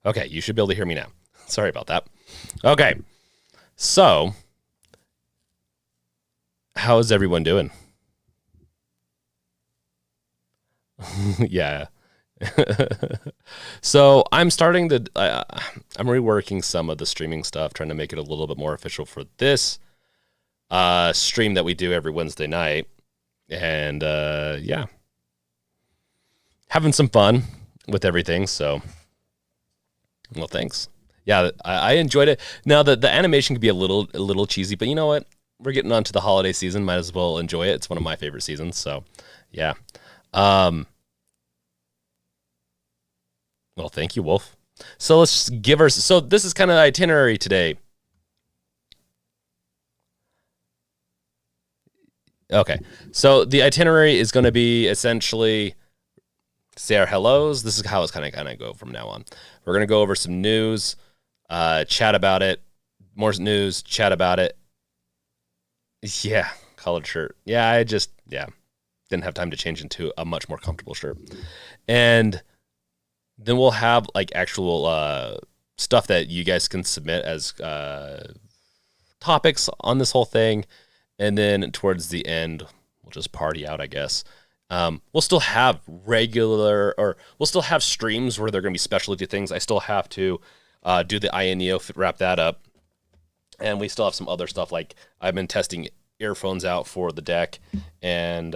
Okay, you should be able to hear me now. Sorry about that. Okay, so how's everyone doing? Yeah. So I'm starting to, I'm reworking some of the streaming stuff, trying to make it a little bit more official for this stream that we do every Wednesday night. And yeah, having some fun with everything. So, well, thanks. Yeah, I enjoyed it. Now the animation could be a little cheesy, but you know what? We're getting on to the holiday season. Might as well enjoy it. It's one of my favorite seasons. So, yeah. Well, thank you, Wolf. So let's give her. So this is kind of the itinerary today. Okay. So the itinerary is going to be essentially say our hellos. This is how it's kind of go from now on. We're going to go over some news, chat about it, more news, chat about it. Yeah, collared shirt. Yeah, didn't have time to change into a much more comfortable shirt. And then we'll have like actual stuff that you guys can submit as topics on this whole thing. And then towards the end, we'll just party out, I guess. We'll still have we'll still have streams where they're going to be specialty things. I still have to do the INEO, wrap that up. And we still have some other stuff, like I've been testing earphones out for the deck, and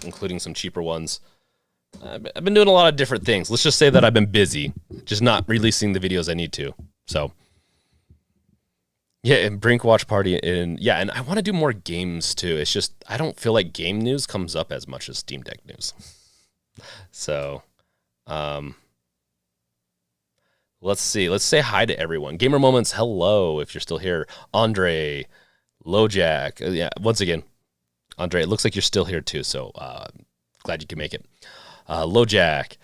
including some cheaper ones. I've been doing a lot of different things. Let's just say that I've been busy, just not releasing the videos I need to. So, yeah, and Brink Watch Party, and I want to do more games too. It's just I don't feel like game news comes up as much as Steam Deck news. So, let's see. Let's say hi to everyone. Gamer Moments, hello if you're still here. Andre, Lojack, yeah. Once again, Andre, it looks like you're still here too. So glad you can make it. Lojack,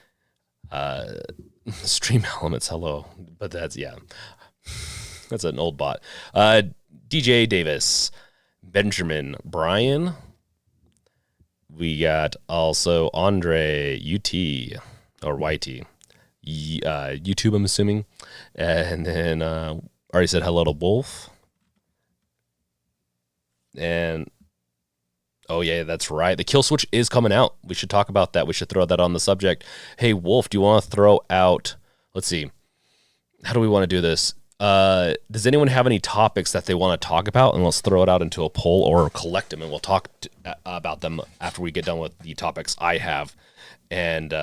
Stream Elements, hello. But that's that's an old bot. DJ Davis, Benjamin, Brian. We got also Andre, UT or YT. YouTube, I'm assuming. And then already said hello to Wolf. And oh yeah, that's right. The Killswitch is coming out. We should talk about that. We should throw that on the subject. Hey Wolf, do you want to throw out? Let's see. How do we want to do this? Does anyone have any topics that they want to talk about? And let's throw it out into a poll or collect them, and we'll talk about them after we get done with the topics I have. And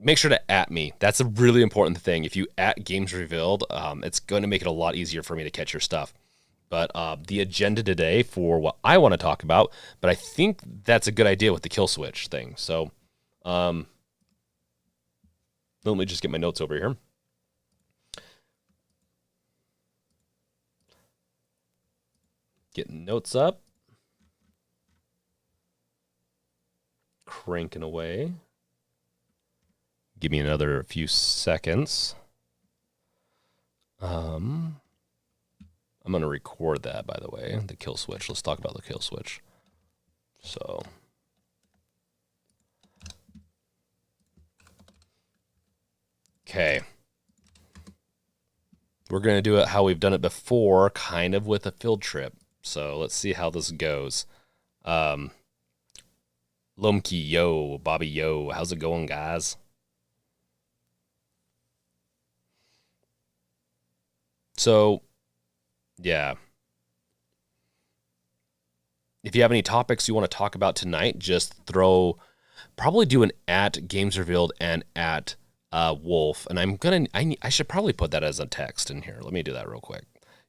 make sure to @ me. That's a really important thing. If you @ Games Revealed, it's going to make it a lot easier for me to catch your stuff. But the agenda today for what I want to talk about, but I think that's a good idea with the Killswitch thing. So let me just get my notes over here. Getting notes up. Cranking away. Give me another few seconds. I'm going to record that, by the way, the Killswitch. Let's talk about the Killswitch. So, okay. We're going to do it how we've done it before, kind of with a field trip. So let's see how this goes. Lomki, yo, Bobby, yo. How's it going, guys? So, yeah. If you have any topics you want to talk about tonight, just probably do an @ Games Revealed and @ Wolf. And I should probably put that as a text in here. Let me do that real quick.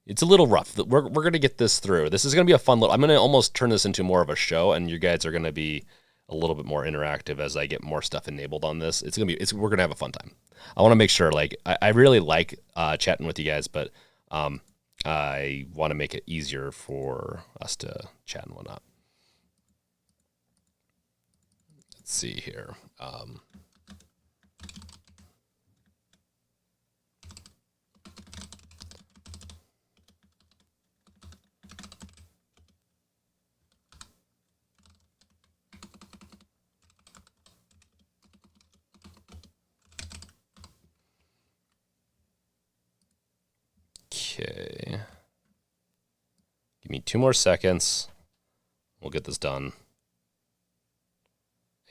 It's a little rough. We're going to get this through. This is going to be a fun I'm going to almost turn this into more of a show, and you guys are going to be a little bit more interactive as I get more stuff enabled on this. We're going to have a fun time. I want to make sure, I really like chatting with you guys, but I want to make it easier for us to chat and whatnot. Let's see here. 2 more seconds. We'll get this done.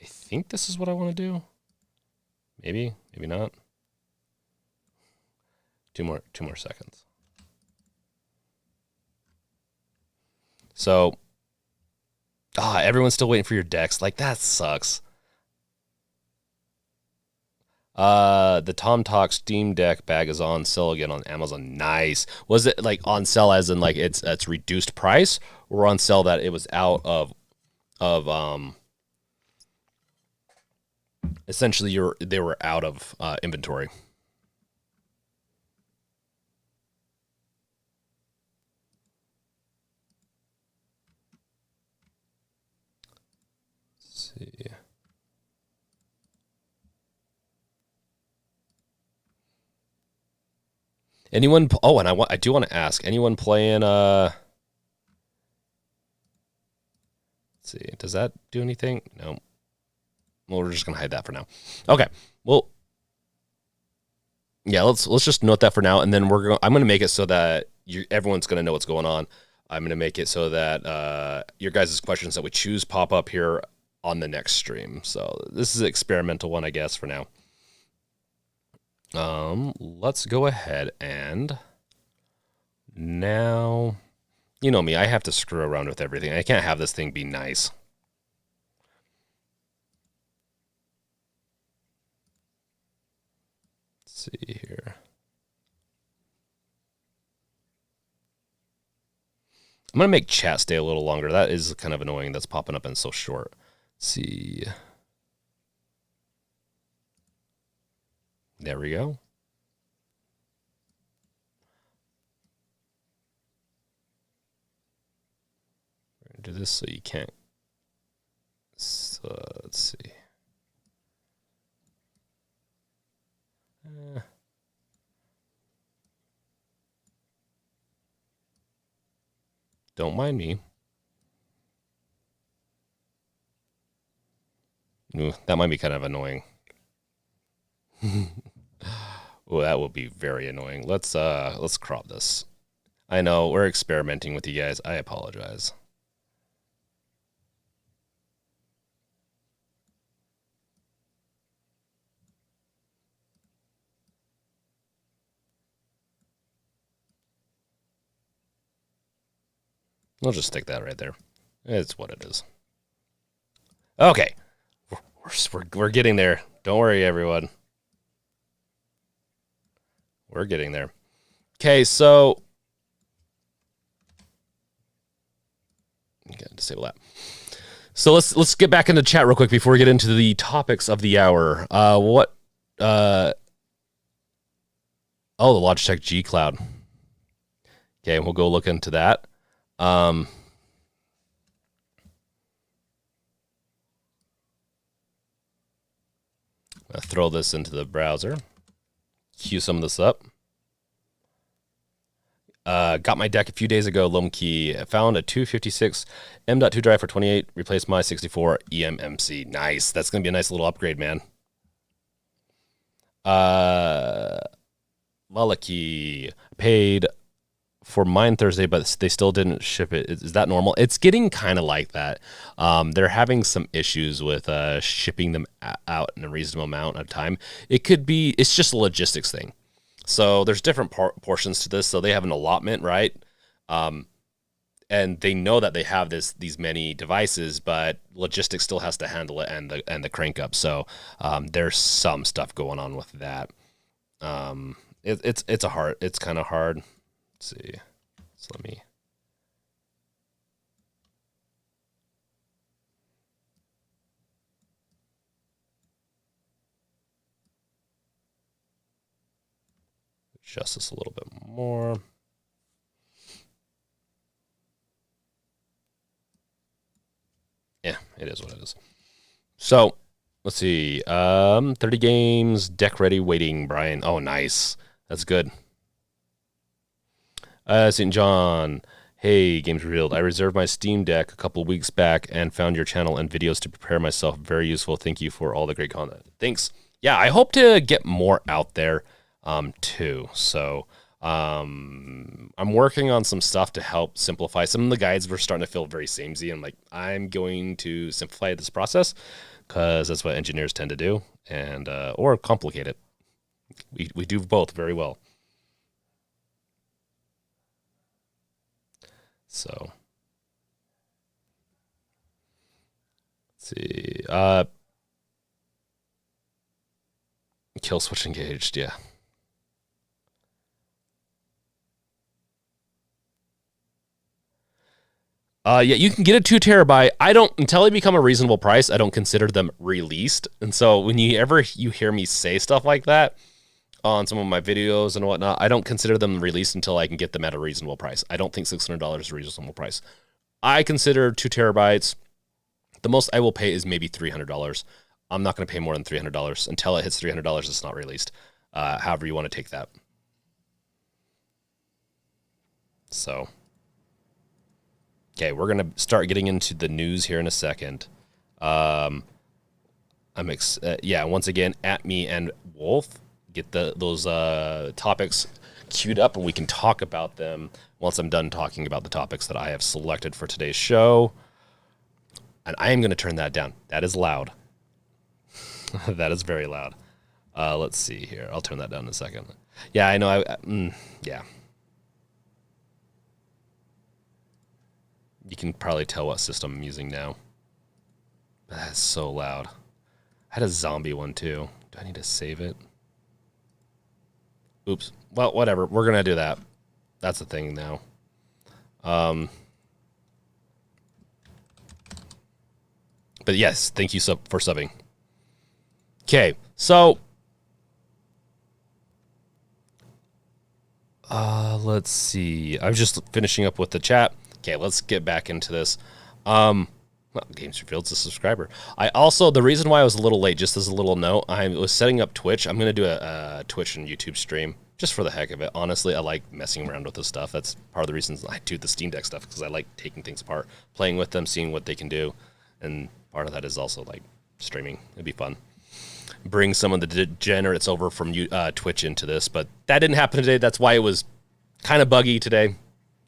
I think this is what I want to do. Maybe, maybe not. 2 more seconds. So, everyone's still waiting for your decks. Like, that sucks. The Tom Talk Steam Deck bag is on sale again on Amazon. Nice. Was it like on sale as in like it's reduced price, or on sale that it was out of essentially they were out of inventory? Let's see. Anyone? Oh, and I do want to ask, anyone playing? Let's see. Does that do anything? No. Well, we're just gonna hide that for now. Okay. Well, yeah. Let's just note that for now, and then I'm gonna make it so that everyone's gonna know what's going on. I'm gonna make it so that your guys' questions that we choose pop up here on the next stream. So this is an experimental one, I guess, for now. Let's go ahead and now, you know me, I have to screw around with everything. I can't have this thing be nice. Let's see here. I'm going to make chat stay a little longer. That is kind of annoying. That's popping up and so short. Let's see. There we go. We're going to do this so you can't. So let's see. Don't mind me. Ooh, that might be kind of annoying. Oh, that will be very annoying. Let's crop this. I know we're experimenting with you guys. I apologize. We'll just stick that right there. It's what it is. Okay. We're getting there. Don't worry, everyone. We're getting there. Okay, so gotta disable that. So let's get back into chat real quick before we get into the topics of the hour. Oh, the Logitech G Cloud. Okay, we'll go look into that. I'll throw this into the browser. Queue some of this up. Got my deck a few days ago, loam key. Found a 256 M.2 drive for 28. Replaced my 64 eMMC. Nice. That's going to be a nice little upgrade, man. Malaki paid for mine Thursday, but they still didn't ship it. Is that normal? It's getting kind of like that. They're having some issues with shipping them out in a reasonable amount of time. It could be, it's just a logistics thing. So there's different portions to this. So they have an allotment, right? And they know that they have these many devices, but logistics still has to handle it and the crank up. So there's some stuff going on with that. It's kind of hard. Let's see. So let me. Adjust this a little bit more. Yeah, it is what it is. So let's see. 30 games, deck ready, waiting, Brian. Oh, nice. That's good. St. John, hey, Games Revealed. I reserved my Steam Deck a couple weeks back and found your channel and videos to prepare myself. Very useful. Thank you for all the great content. Thanks. Yeah, I hope to get more out there too. So I'm working on some stuff to help simplify. Some of the guides were starting to feel very samey. I'm like, I'm going to simplify this process because that's what engineers tend to do, and or complicate it. We do both very well. So let's see. Killswitch engaged, yeah. Yeah, you can get a 2 terabyte. I don't, until they become a reasonable price, I don't consider them released. And so when you hear me say stuff like that on some of my videos and whatnot, I don't consider them released until I can get them at a reasonable price. I don't think $600 is a reasonable price. I consider 2 terabytes. The most I will pay is maybe $300. I'm not going to pay more than $300 until it hits $300. It's not released. However you want to take that. So, okay, we're going to start getting into the news here in a second. Yeah, once again, at me and Wolf, get those topics queued up, and we can talk about them once I'm done talking about the topics that I have selected for today's show. And I am going to turn that down. That is loud. That is very loud. Let's see here. I'll turn that down in a second. Yeah, I know. Yeah. You can probably tell what system I'm using now. That's so loud. I had a zombie one too. Do I need to save it? Oops. Well, whatever. We're going to do that. That's the thing now. But yes, thank you for subbing. Okay, so let's see. I was just finishing up with the chat. Okay, let's get back into this. Well, Games Refield's a subscriber. The reason why I was a little late, just as a little note, I was setting up Twitch. I'm going to do a Twitch and YouTube stream just for the heck of it. Honestly, I like messing around with this stuff. That's part of the reasons I do the Steam Deck stuff, because I like taking things apart, playing with them, seeing what they can do. And part of that is also like streaming. It'd be fun. Bring some of the degenerates over from Twitch into this, but that didn't happen today. That's why it was kind of buggy today.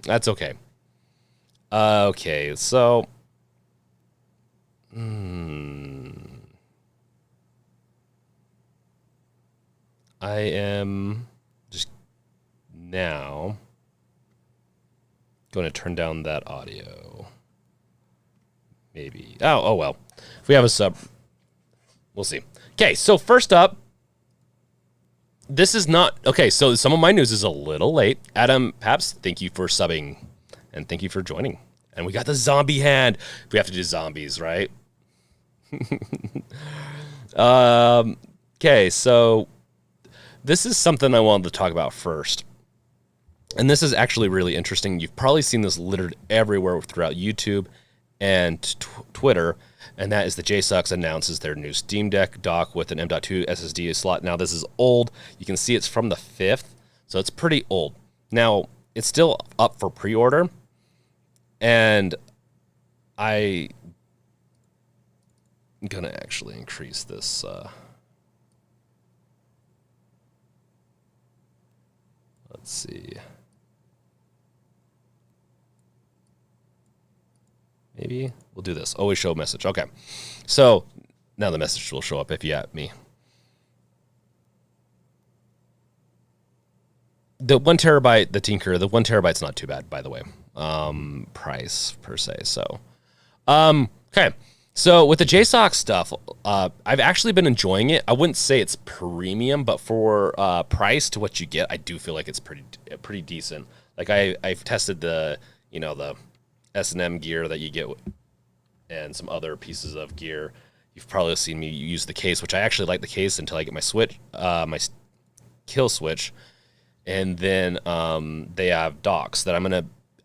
That's okay. Okay, so I am just now going to turn down that audio. Maybe. Oh well. If we have a sub, we'll see. Okay, so first up, this is not... Okay, so some of my news is a little late. Adam Paps, thank you for subbing, and thank you for joining. And we got the zombie hand. We have to do zombies, right? Okay, so this is something I wanted to talk about first. And this is actually really interesting. You've probably seen this littered everywhere throughout YouTube and Twitter, and that is the JSAUX announces their new Steam Deck dock with an M.2 SSD slot. Now, this is old. You can see it's from the 5th, so it's pretty old. Now, it's still up for pre-order, and I'm going to actually increase this. Let's see. Maybe we'll do this. Always show message. Okay. So now the message will show up if you at me. The 1 terabyte, the Tinker, the 1 terabyte's not too bad, by the way. Price per se. So, okay. So with the JSAUX stuff, I've actually been enjoying it. I wouldn't say it's premium, but for price to what you get, I do feel like it's pretty decent. Like I've tested the S&M gear that you get and some other pieces of gear. You've probably seen me use the case, which I actually like the case until I get my switch, my Killswitch. And then they have docks that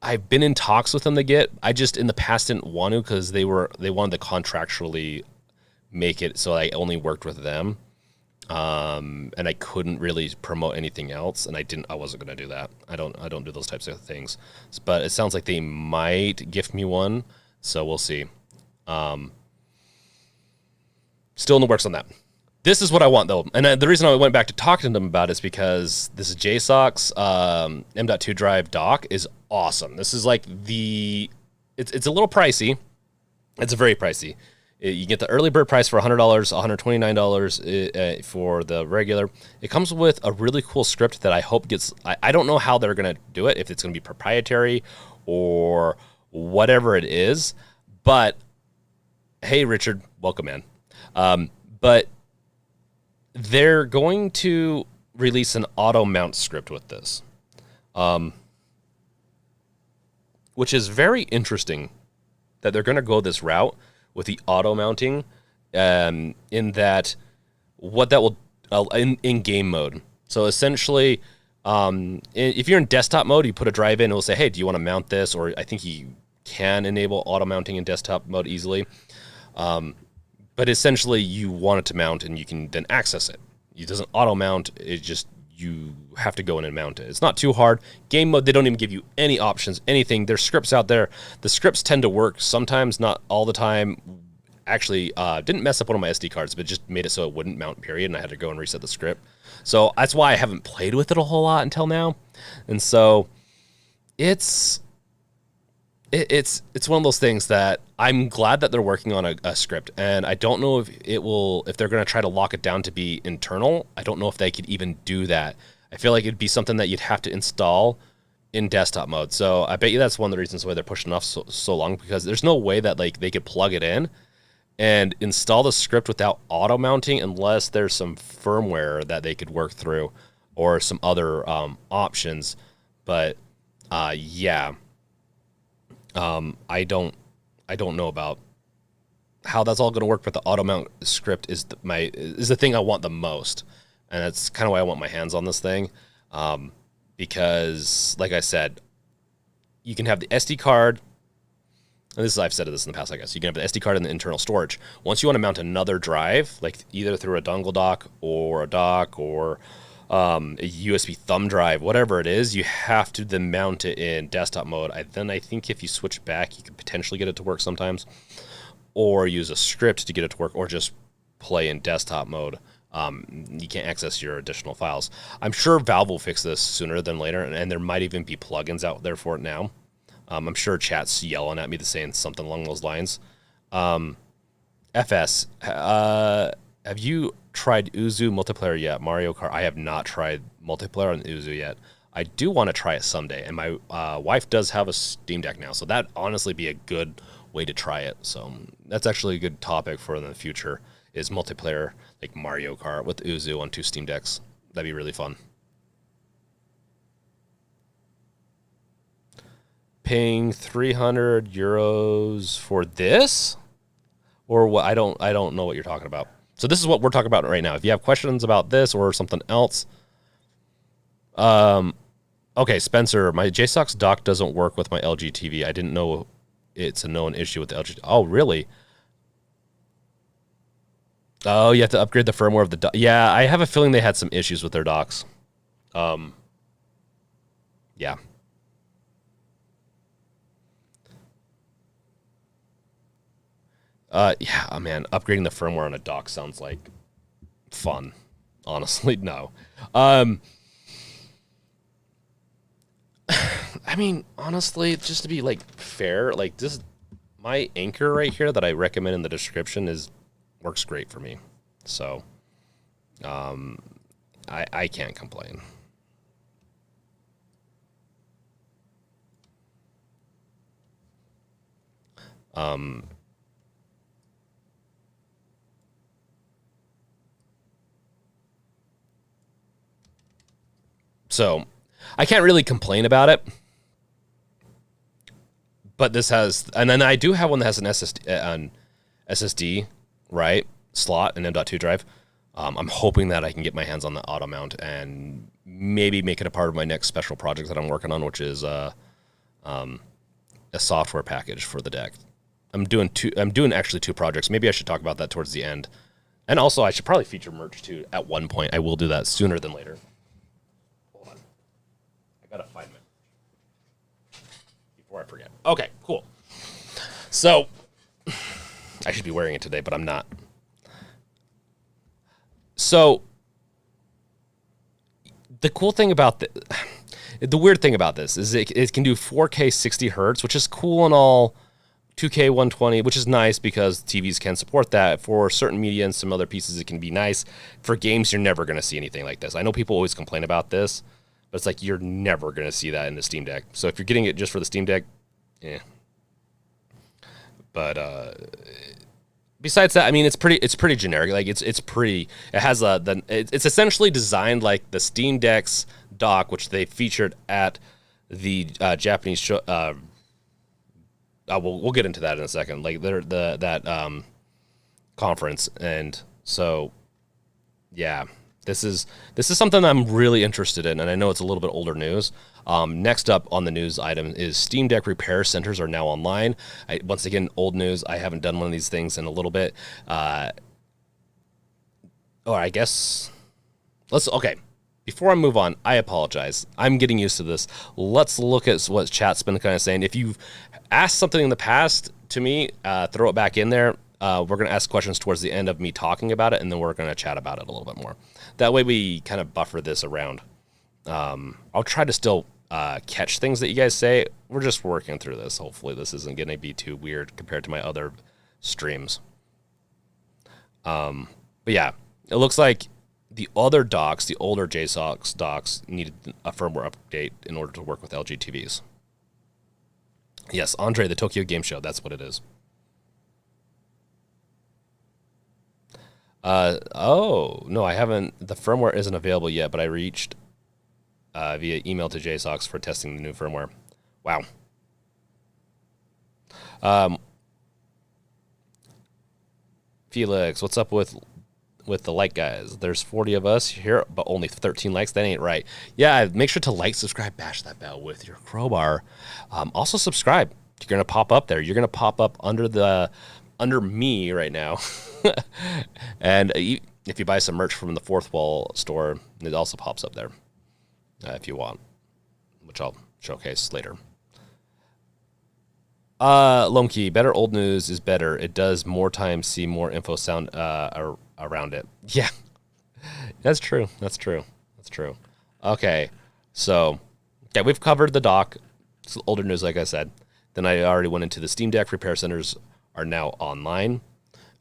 I've been in talks with them to get. I just in the past didn't want to because they wanted to contractually make it so I only worked with them. And I couldn't really promote anything else, and I wasn't going to do that. I don't do those types of things. But it sounds like they might gift me one, so we'll see. Still in the works on that. This is what I want, though. And the reason I went back to talking to them about it is because this JSAUX M.2 drive dock is awesome. This is like it's a little pricey. It's very pricey. You get the early bird price for $100, $129 for the regular. It comes with a really cool script that I hope gets... I don't know how they're going to do it, if it's going to be proprietary or whatever it is. But, hey, Richard, welcome, man. But they're going to release an auto mount script with this, which is very interesting that they're going to go this route with the auto mounting, in that what that will in game mode. So essentially, if you're in desktop mode, you put a drive in, it'll say, hey, do you want to mount this? Or I think you can enable auto mounting in desktop mode easily. But essentially, you want it to mount, and you can then access it. It doesn't auto mount. It just, you have to go in and mount it. It's not too hard. Game mode, they don't even give you any options, anything. There's scripts out there. The scripts tend to work sometimes, not all the time. Actually, didn't mess up one of my SD cards, but just made it so it wouldn't mount, period, and I had to go and reset the script. So that's why I haven't played with it a whole lot until now. And so it's one of those things that I'm glad that they're working on a script, and I don't know if they're going to try to lock it down to be internal. I don't know if they could even do that. I feel like it'd be something that you'd have to install in desktop mode. So I bet you that's one of the reasons why they're pushing off so long, because there's no way that like they could plug it in and install the script without auto mounting, unless there's some firmware that they could work through or some other options. But yeah. I don't know about how that's all going to work, but the auto mount script is the thing I want the most, and that's kind of why I want my hands on this thing, because, like I said, you can have the SD card. And I've said this in the past, I guess. You can have the SD card in the internal storage. Once you want to mount another drive, like either through a dongle dock or a dock or a USB thumb drive, whatever it is, you have to then mount it in desktop mode. Then I think if you switch back, you could potentially get it to work sometimes, or use a script to get it to work, or just play in desktop mode. You can't access your additional files. I'm sure Valve will fix this sooner than later, and there might even be plugins out there for it now. I'm sure chat's yelling at me to saying something along those lines. FS, have you tried Uzu multiplayer yet? Mario Kart. I have not tried multiplayer on Uzu yet. I do want to try it someday, and my wife does have a Steam Deck now, so that'd honestly be a good way to try it. So that's actually a good topic for in the future, is multiplayer like Mario Kart with Uzu on 2 Steam Decks. That'd be really fun. Paying €300 for this, or what? I don't know what you're talking about. So this is what we're talking about right now. If you have questions about this or something else, okay, Spencer, my JSAUX dock doesn't work with my LG TV. I didn't know it's a known issue with the LG. Oh, really? Oh, you have to upgrade the firmware of the dock. Yeah, I have a feeling they had some issues with their docks. Yeah. Yeah, man, upgrading the firmware on a dock sounds like fun. Honestly, no. I mean, honestly, just to be like fair, like this, my Anchor right here that I recommend in the description works great for me. So, I can't complain. So I can't really complain about it, but this has, and then I do have one that has an SSD, right, slot, an M.2 drive. I'm hoping that I can get my hands on the auto mount and maybe make it a part of my next special project that I'm working on, which is a software package for the deck. I'm doing actually 2 projects. Maybe I should talk about that towards the end. And also I should probably feature merch too at one point. I will do that sooner than later. Hold on. I gotta find it before I forget. Okay, cool. So I should be wearing it today, but I'm not. So the cool thing about the weird thing about this is it can do 4K 60 hertz, which is cool and all. 2K 120, which is nice because TVs can support that. For certain media and some other pieces, it can be nice. For games, you're never going to see anything like this. I know people always complain about this, but it's like you're never going to see that in the Steam Deck. So if you're getting it just for the Steam Deck, yeah. But besides that, I mean, it's pretty generic. Like it's essentially designed like the Steam Deck's dock, which they featured at the Japanese show. We'll get into that in a second. Like that conference, and so yeah, this is something I'm really interested in, and I know it's a little bit older news. Next up on the news item is Steam Deck repair centers are now online. Once again, old news. I haven't done one of these things in a little bit. I guess okay. Before I move on, I apologize. I'm getting used to this. Let's look at what chat's been kind of saying. If you've asked something in the past to me, throw it back in there. We're going to ask questions towards the end of me talking about it, and then we're going to chat about it a little bit more. That way we kind of buffer this around. I'll try to still catch things that you guys say. We're just working through this. Hopefully this isn't going to be too weird compared to my other streams. But yeah, it looks like the other docks, the older JSAUX docks, needed a firmware update in order to work with LG TVs. Yes, Andre, the Tokyo Game Show, that's what it is. No, I haven't. The firmware isn't available yet, but I reached via email to JSAUX for testing the new firmware. Wow. Felix, what's up with the like guys? There's 40 of us here, but only 13 likes. That ain't right. Yeah, make sure to like, subscribe, bash that bell with your crowbar. Also subscribe. You're gonna pop up there. You're gonna pop up under me right now. And if you buy some merch from the Fourth Wall store, it also pops up there if you want, which I'll showcase later. Lomkey, better old news is better. It does more times see more info sound around it. Yeah, that's true. That's true. Okay, so yeah, we've covered the dock. It's older news, like I said. Then I already went into the Steam Deck repair centers are now online.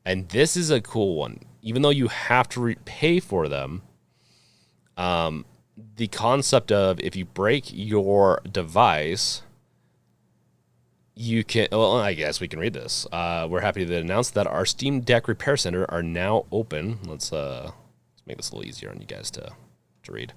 And this is a cool one. Even though you have to pay for them, the concept of if you break your device, you can, well, I guess we can read this. We're happy to announce that our Steam Deck repair center are now open. Let's make this a little easier on you guys to read.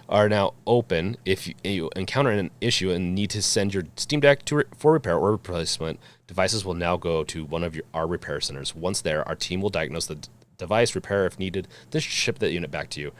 Are now open. If you encounter an issue and need to send your Steam Deck for repair or replacement, devices will now go to one of our repair centers. Once there, our team will diagnose the device, repair if needed, then ship the unit back to you.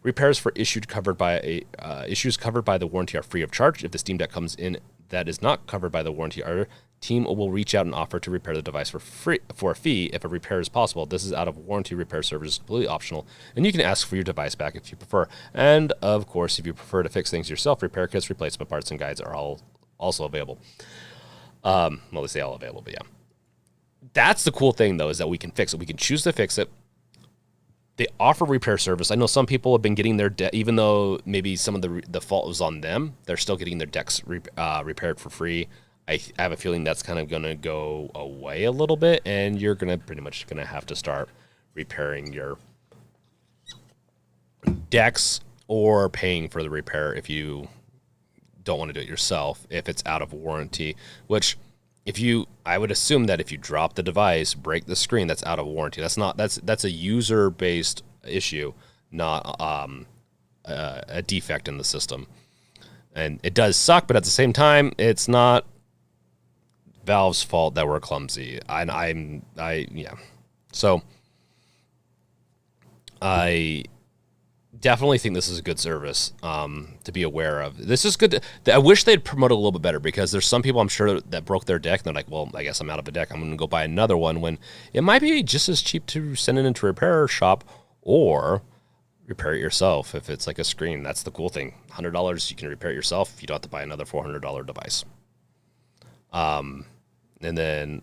Repairs for issues covered by the warranty are free of charge. If the Steam Deck comes in that is not covered by the warranty, our team will reach out and offer to repair the device for a fee if a repair is possible. This is out of warranty. Repair service is completely optional, and you can ask for your device back if you prefer. And of course, if you prefer to fix things yourself, repair kits, replacement parts, and guides are all also available. Well, they say all available, but yeah. That's the cool thing, though, is that we can fix it. We can choose to fix it. They offer repair service. I know some people have been getting their even though maybe some of the fault was on them, they're still getting their decks repaired for free. I have a feeling that's kind of going to go away a little bit, and you're pretty much going to have to start repairing your decks or paying for the repair if you don't want to do it yourself, if it's out of warranty, which I would assume that if you drop the device, break the screen, that's out of warranty. That's a user-based issue, not a defect in the system. And it does suck, but at the same time, it's not Valve's fault that we're clumsy. Yeah. So I definitely think this is a good service to be aware of. This is good. I wish they'd promote it a little bit better, because there's some people I'm sure that broke their deck and they're like, well, I guess I'm out of a deck. I'm going to go buy another one, when it might be just as cheap to send it into a repair shop or repair it yourself. If it's like a screen, that's the cool thing. $100, you can repair it yourself. You don't have to buy another $400 device. And then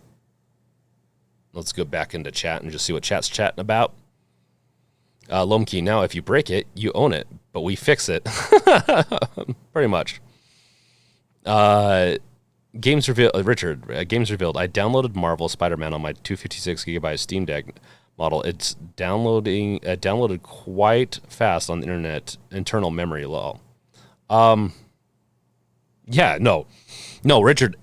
let's go back into chat and just see what chat's chatting about. Lomkey, now if you break it, you own it, but we fix it. Pretty much. Games revealed, Richard, games revealed. I downloaded Marvel Spider-Man on my 256 GB Steam Deck model. It's downloaded quite fast on the internet, internal memory low. Yeah, no, Richard,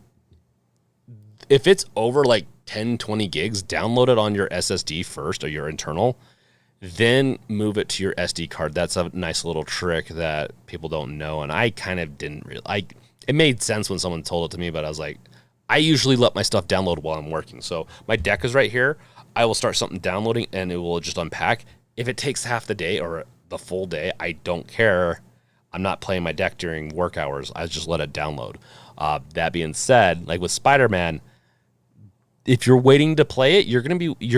if it's over like 10, 20 gigs, download it on your SSD first or your internal, then move it to your SD card. That's a nice little trick that people don't know. And I kind of didn't really, it made sense when someone told it to me, but I was like, I usually let my stuff download while I'm working. So my deck is right here. I will start something downloading and it will just unpack. If it takes half the day or the full day, I don't care. I'm not playing my deck during work hours. I just let it download. That being said, like with Spider-Man, if you're waiting to play it, you're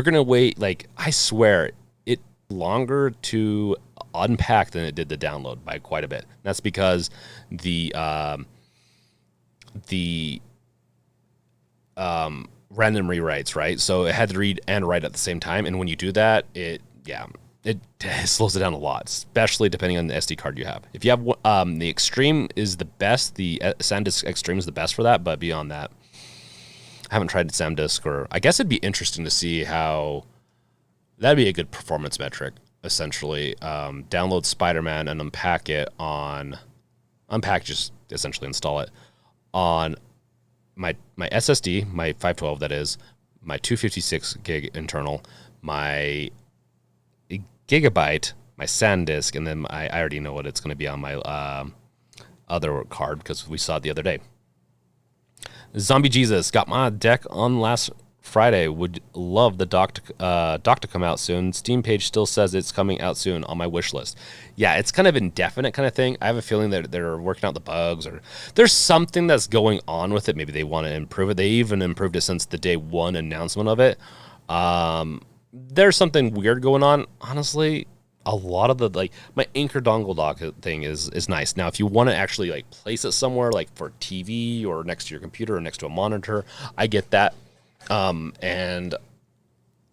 gonna wait. Like I swear, it longer to unpack than it did to download by quite a bit. That's because the random rewrites, right? So it had to read and write at the same time, and when you do that, it slows it down a lot, especially depending on the SD card you have. If you have the Extreme is the best, the SanDisk Extreme is the best for that, but beyond that, I haven't tried SanDisk, or I guess it'd be interesting to see how that'd be a good performance metric. Essentially, download Spider-Man and just essentially install it on my SSD, my 512, that is, my 256 gig internal, my gigabyte, my SanDisk, and then I already know what it's going to be on my other card because we saw it the other day. Zombie Jesus got my deck on last Friday. Would love the dock to come out soon. Steam page still says it's coming out soon on my wish list. Yeah, it's kind of indefinite kind of thing. I have a feeling that they're working out the bugs, or there's something that's going on with it. Maybe they want to improve it. They even improved it since the day one announcement of it. There's something weird going on. Honestly, a lot of the, like, my Anchor dongle dock thing is nice. Now, if you want to actually like place it somewhere, like for TV or next to your computer or next to a monitor, I get that. And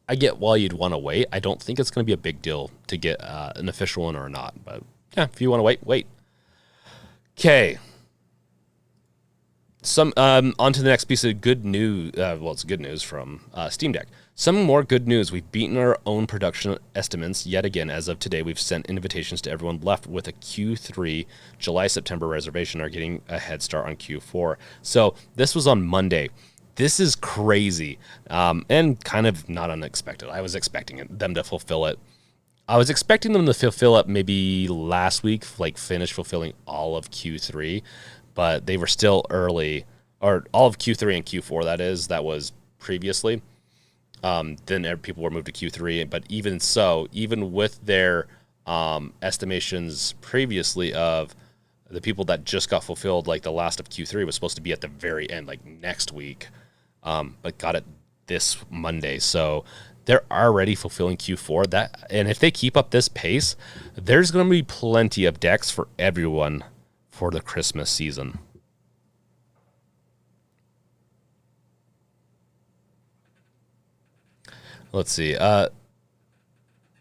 I get why you'd want to wait. I don't think it's going to be a big deal to get an official one or not. But yeah, if you want to wait. Okay. On to the next piece of good news. Well, it's good news from Steam Deck. Some more good news. We've beaten our own production estimates yet again. As of today, we've sent invitations to everyone left with a Q3 July-September reservation are getting a head start on Q4. So this was on Monday. This is crazy and kind of not unexpected. I was expecting them to fulfill it. I was expecting them to fulfill it maybe last week, like finish fulfilling all of Q3, but they were still early, or all of Q3 and Q4, that was previously. Then people were moved to Q3, but even so, even with their estimations previously of the people that just got fulfilled, like the last of Q3 was supposed to be at the very end, like next week, but got it this Monday. So they're already fulfilling Q4. And if they keep up this pace, there's going to be plenty of decks for everyone for the Christmas season. Let's see.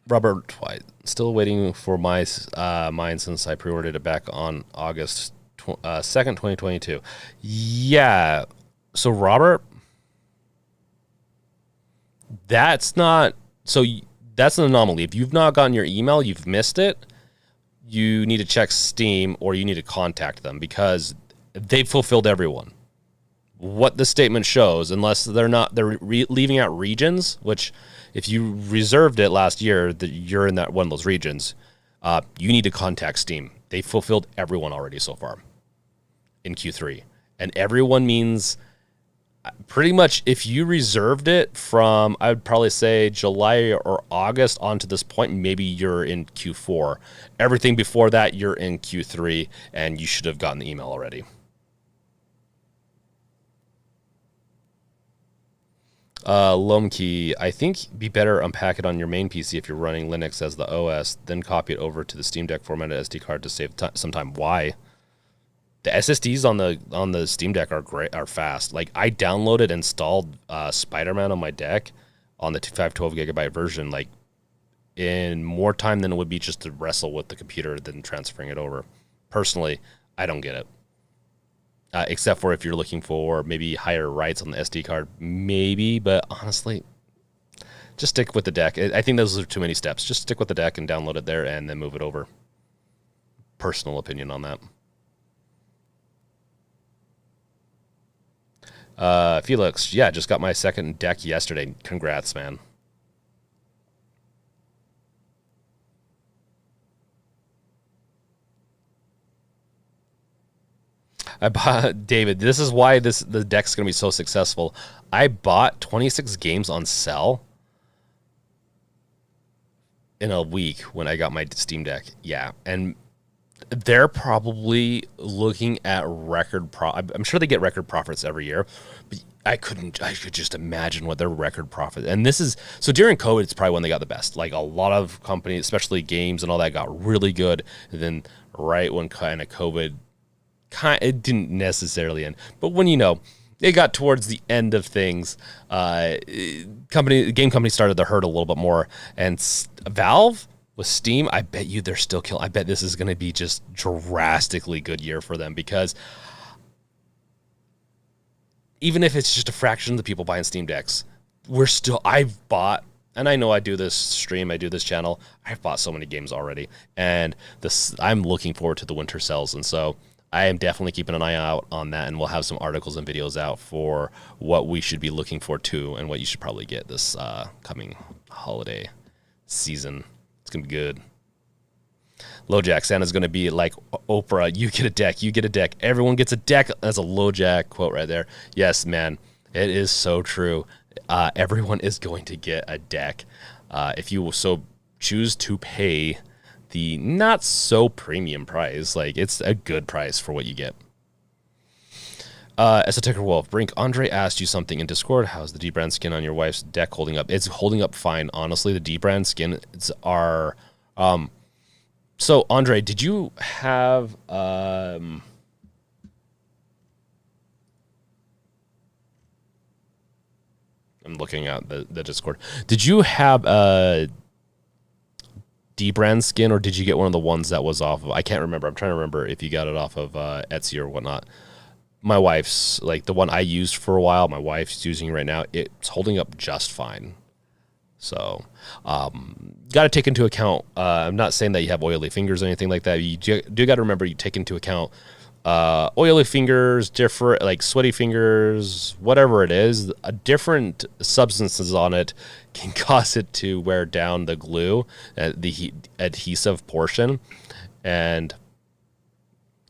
Robert White, still waiting for mine since I pre-ordered it back on August 2nd, 2022. Yeah. So Robert, that's an anomaly. If you've not gotten your email, you've missed it. You need to check Steam or you need to contact them because they've fulfilled everyone. What the statement shows, unless they're leaving out regions, which if you reserved it last year, that you're in that one of those regions, you need to contact Steam. They fulfilled everyone already so far in Q3. And everyone means pretty much if you reserved it from, I would probably say July or August on to this point, maybe you're in Q4. Everything before that, you're in Q3, and you should have gotten the email already. Lomkey, I think be better unpack it on your main PC if you're running Linux as the OS, then copy it over to the Steam Deck formatted SD card to save some time. Why? The SSDs on the Steam Deck are fast. Like I downloaded, installed Spider-Man on my deck on the 512 gigabyte version like in more time than it would be just to wrestle with the computer than transferring it over. Personally, I don't get it. Except for if you're looking for maybe higher writes on the SD card, maybe. But honestly, just stick with the deck. I think those are too many steps. Just stick with the deck and download it there and then move it over. Personal opinion on that. Felix, yeah, just got my second deck yesterday. Congrats, man. I bought David. This is why the deck's gonna be so successful. I bought 26 games on sale in a week when I got my Steam Deck. Yeah, and they're probably looking at I'm sure they get record profits every year, but I could just imagine what their record profit. And this is so during COVID, it's probably when they got the best. Like a lot of companies, especially games and all that, got really good. And then right when kind of COVID, it didn't necessarily end, but when it got towards the end of things, game companies started to hurt a little bit more. And Valve with Steam, I bet you they're still killing. I bet this is going to be just drastically good year for them, because even if it's just a fraction of the people buying Steam Decks, I've bought, and I know I do this stream, I do this channel, I've bought so many games already, and I'm looking forward to the winter sales, and so I am definitely keeping an eye out on that, and we'll have some articles and videos out for what we should be looking for too, and what you should probably get this coming holiday season. It's going to be good. LoJack, Santa's going to be like Oprah. You get a deck. You get a deck. Everyone gets a deck. That's a LoJack quote right there. Yes, man. It is so true. Everyone is going to get a deck. If you so choose to pay the not so premium price, like it's a good price for what you get. Esoteric Wolf, Brink, Andre asked you something in Discord. How's the D-brand skin on your wife's deck holding up? It's holding up fine. Honestly, the D-brand skins are... So, Andre, did you have... I'm looking at the Discord. Did you have a D-brand skin, or did you get one of the ones that was off of... I can't remember. I'm trying to remember if you got it off of Etsy or whatnot. My wife's, like the one I used for a while, my wife's using right now, it's holding up just fine. So, got to take into account, I'm not saying that you have oily fingers or anything like that. You do got to remember, you take into account oily fingers, different, like sweaty fingers, whatever it is, different substances on it can cause it to wear down the glue, the adhesive portion, and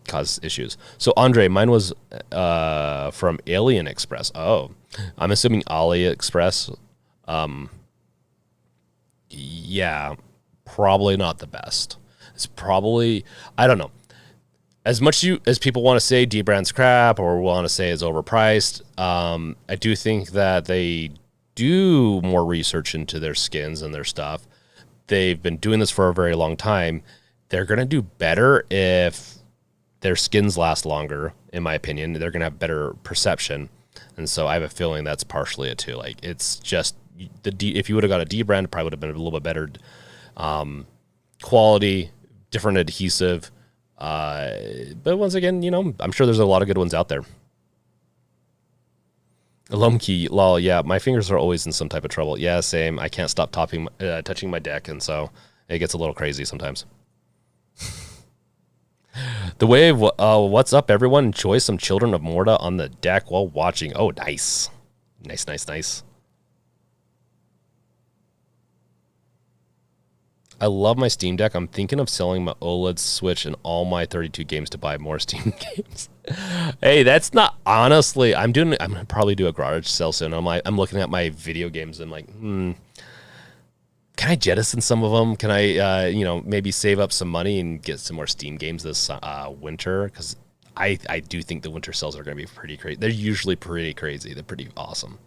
cause issues. So Andre, mine was from Alien Express. Oh, I'm assuming AliExpress. Yeah, probably not the best. It's probably, I don't know. As much as people want to say D-brand's crap or want to say it's overpriced, I do think that they do more research into their skins and their stuff. They've been doing this for a very long time. They're going to do better if their skins last longer, in my opinion. They're going to have better perception. And so I have a feeling that's partially it too. Like, it's just if you would have got a D brand, it probably would have been a little bit better quality, different adhesive. But once again, I'm sure there's a lot of good ones out there. Lumkey, lol, yeah, my fingers are always in some type of trouble. Yeah, same. I can't stop touching my deck, and so it gets a little crazy sometimes. The Wave, what's up, everyone? Enjoy some Children of Morta on the deck while watching. Oh, nice. Nice. I love my Steam Deck. I'm thinking of selling my OLED Switch and all my 32 games to buy more Steam games. Hey, that's not... Honestly, I'm going to probably do a garage sale soon. I'm looking at my video games and I'm like, can I jettison some of them? Can I, maybe save up some money and get some more Steam games this winter? Because I do think the winter sales are going to be pretty crazy. They're usually pretty crazy. They're pretty awesome.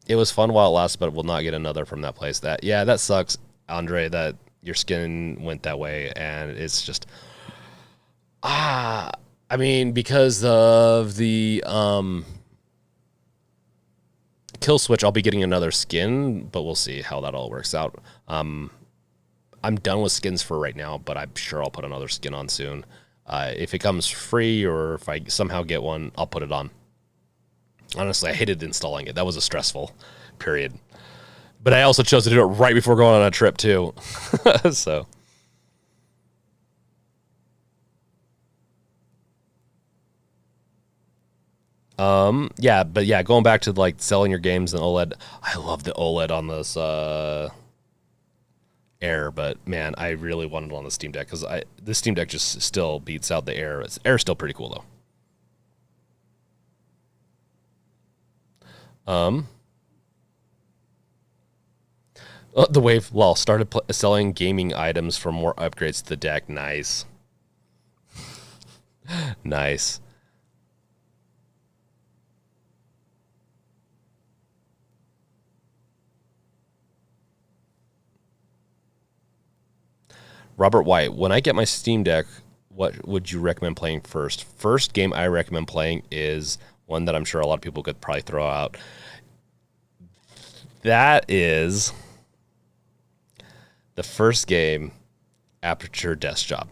It was fun while it lasted, but we'll not get another from that place. That sucks, Andre, that your skin went that way. And it's just, because of the Killswitch, I'll be getting another skin, but we'll see how that all works out. I'm done with skins for right now, but I'm sure I'll put another skin on soon. If it comes free or if I somehow get one, I'll put it on. Honestly, I hated installing it. That was a stressful period. But I also chose to do it right before going on a trip, too. So. Yeah, but yeah, going back to like selling your games in OLED, I love the OLED on this Air, but man, I really wanted it on the Steam Deck because this Steam Deck just still beats out the Air. Air's still pretty cool though. The Wave lol started selling gaming items for more upgrades to the deck. Nice. Nice. Robert White, when I get my Steam Deck, what would you recommend playing first? First game I recommend playing is one that I'm sure a lot of people could probably throw out. That is the first game, Aperture Desk Job.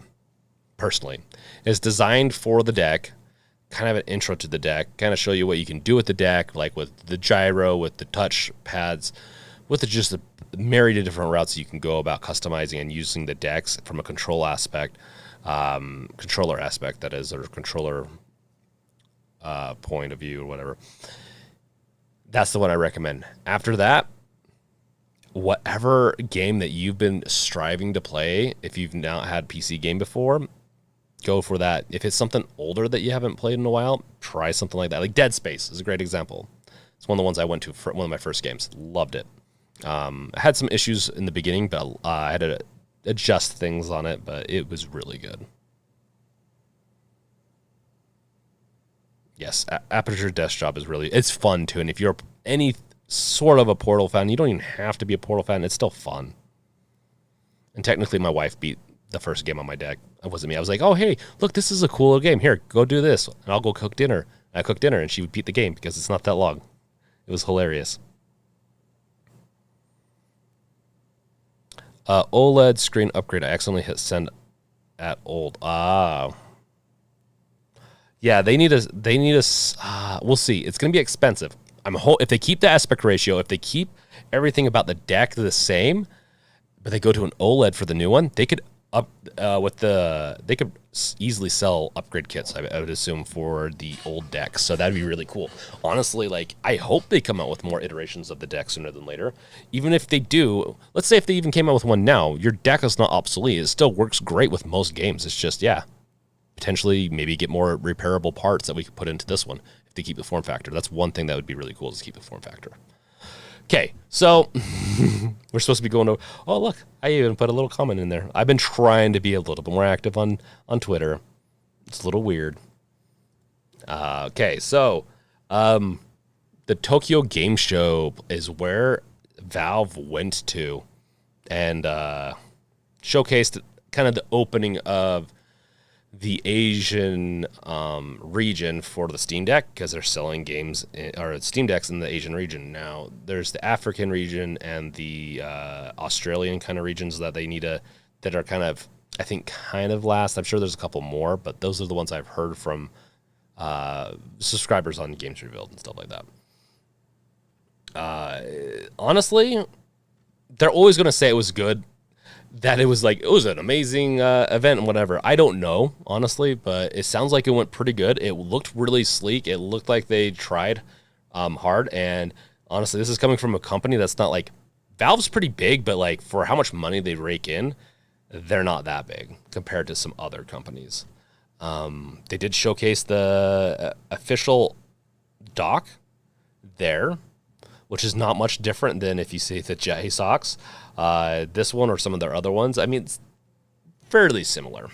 Personally, it's designed for the deck, kind of an intro to the deck, kind of show you what you can do with the deck, like with the gyro, with the touch pads, with just a myriad of different routes you can go about customizing and using the decks from a controller aspect, that is, or controller point of view or whatever. That's the one I recommend. After that, whatever game that you've been striving to play, if you've not had PC game before, go for that. If it's something older that you haven't played in a while, try something like that. Like Dead Space is a great example. It's one of the ones I went to for one of my first games. Loved it. I had some issues in the beginning, but I had to adjust things on it, but it was really good. Yes, Aperture Desk Job is it's fun too. And if you're any sort of a Portal fan, you don't even have to be a Portal fan. It's still fun. And technically my wife beat the first game on my deck. It wasn't me. I was like, oh, hey, look, this is a cool little game. Here, go do this. And I'll go cook dinner. I cooked dinner and she would beat the game because it's not that long. It was hilarious. OLED screen upgrade. I accidentally hit send at old. Yeah, they need a. We'll see. It's going to be expensive. If they keep the aspect ratio, if they keep everything about the deck the same, but they go to an OLED for the new one, they could they could easily sell upgrade kits, I would assume, for the old decks. So that'd be really cool. Honestly, like, I hope they come out with more iterations of the deck sooner than later. Even if they do, let's say if they even came out with one now, your deck is not obsolete. It still works great with most games. It's just, yeah, potentially maybe get more repairable parts that we could put into this one if they keep the form factor. That's one thing that would be really cool, is keep the form factor. Okay, so we're supposed to be going to, oh, look, I even put a little comment in there. I've been trying to be a little bit more active on Twitter. It's a little weird. Okay, so the Tokyo Game Show is where Valve went to and showcased kind of the opening of the Asian region for the Steam Deck, because they're selling games or Steam Decks in the Asian region. Now, there's the African region and the Australian kind of regions that that are kind of, I think, kind of last. I'm sure there's a couple more, but those are the ones I've heard from subscribers on Games Revealed and stuff like that. Honestly, they're always going to say it was good, that it was an amazing event and whatever. I don't know, honestly, but it sounds like it went pretty good. It looked really sleek. It looked like they tried hard. And honestly, this is coming from a company that's not like, Valve's pretty big, but like for how much money they rake in, they're not that big compared to some other companies. They did showcase the official dock there, which is not much different than if you see the JSAUX. This one or some of their other ones, I mean, it's fairly similar.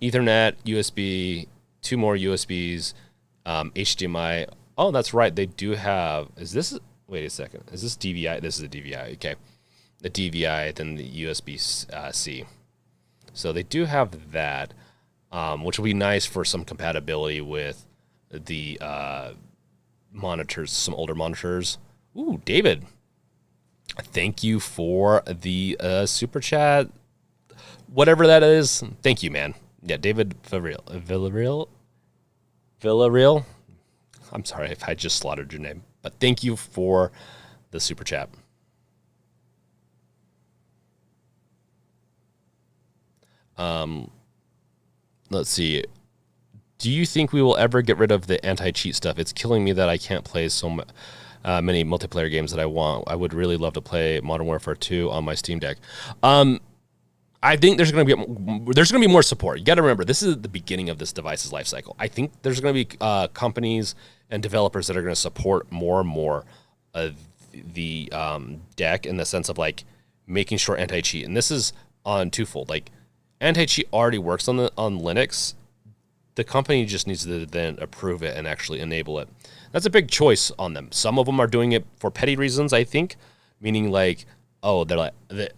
Ethernet, USB, 2 more USBs, HDMI. Oh, that's right. They do have, wait a second. Is this DVI? This is a DVI. Okay. The DVI, then the USB-C. So they do have that, which will be nice for some compatibility with the monitors, some older monitors. Ooh, David, thank you for the super chat, whatever that is. Thank you, man. Yeah, David Villarreal. I'm sorry if I just slaughtered your name, but thank you for the super chat. Let's see. Do you think we will ever get rid of the anti-cheat stuff? It's killing me that I can't play so many multiplayer games that I want. I would really love to play Modern Warfare 2 on my Steam Deck. I think there's going to be more support. You got to remember, this is the beginning of this device's life cycle. I think there's going to be companies and developers that are going to support more and more of the deck in the sense of like making sure anti-cheat. And this is on twofold. Like anti-cheat already works on Linux. The company just needs to then approve it and actually enable it. That's a big choice on them. Some of them are doing it for petty reasons, I think, meaning like, oh, they're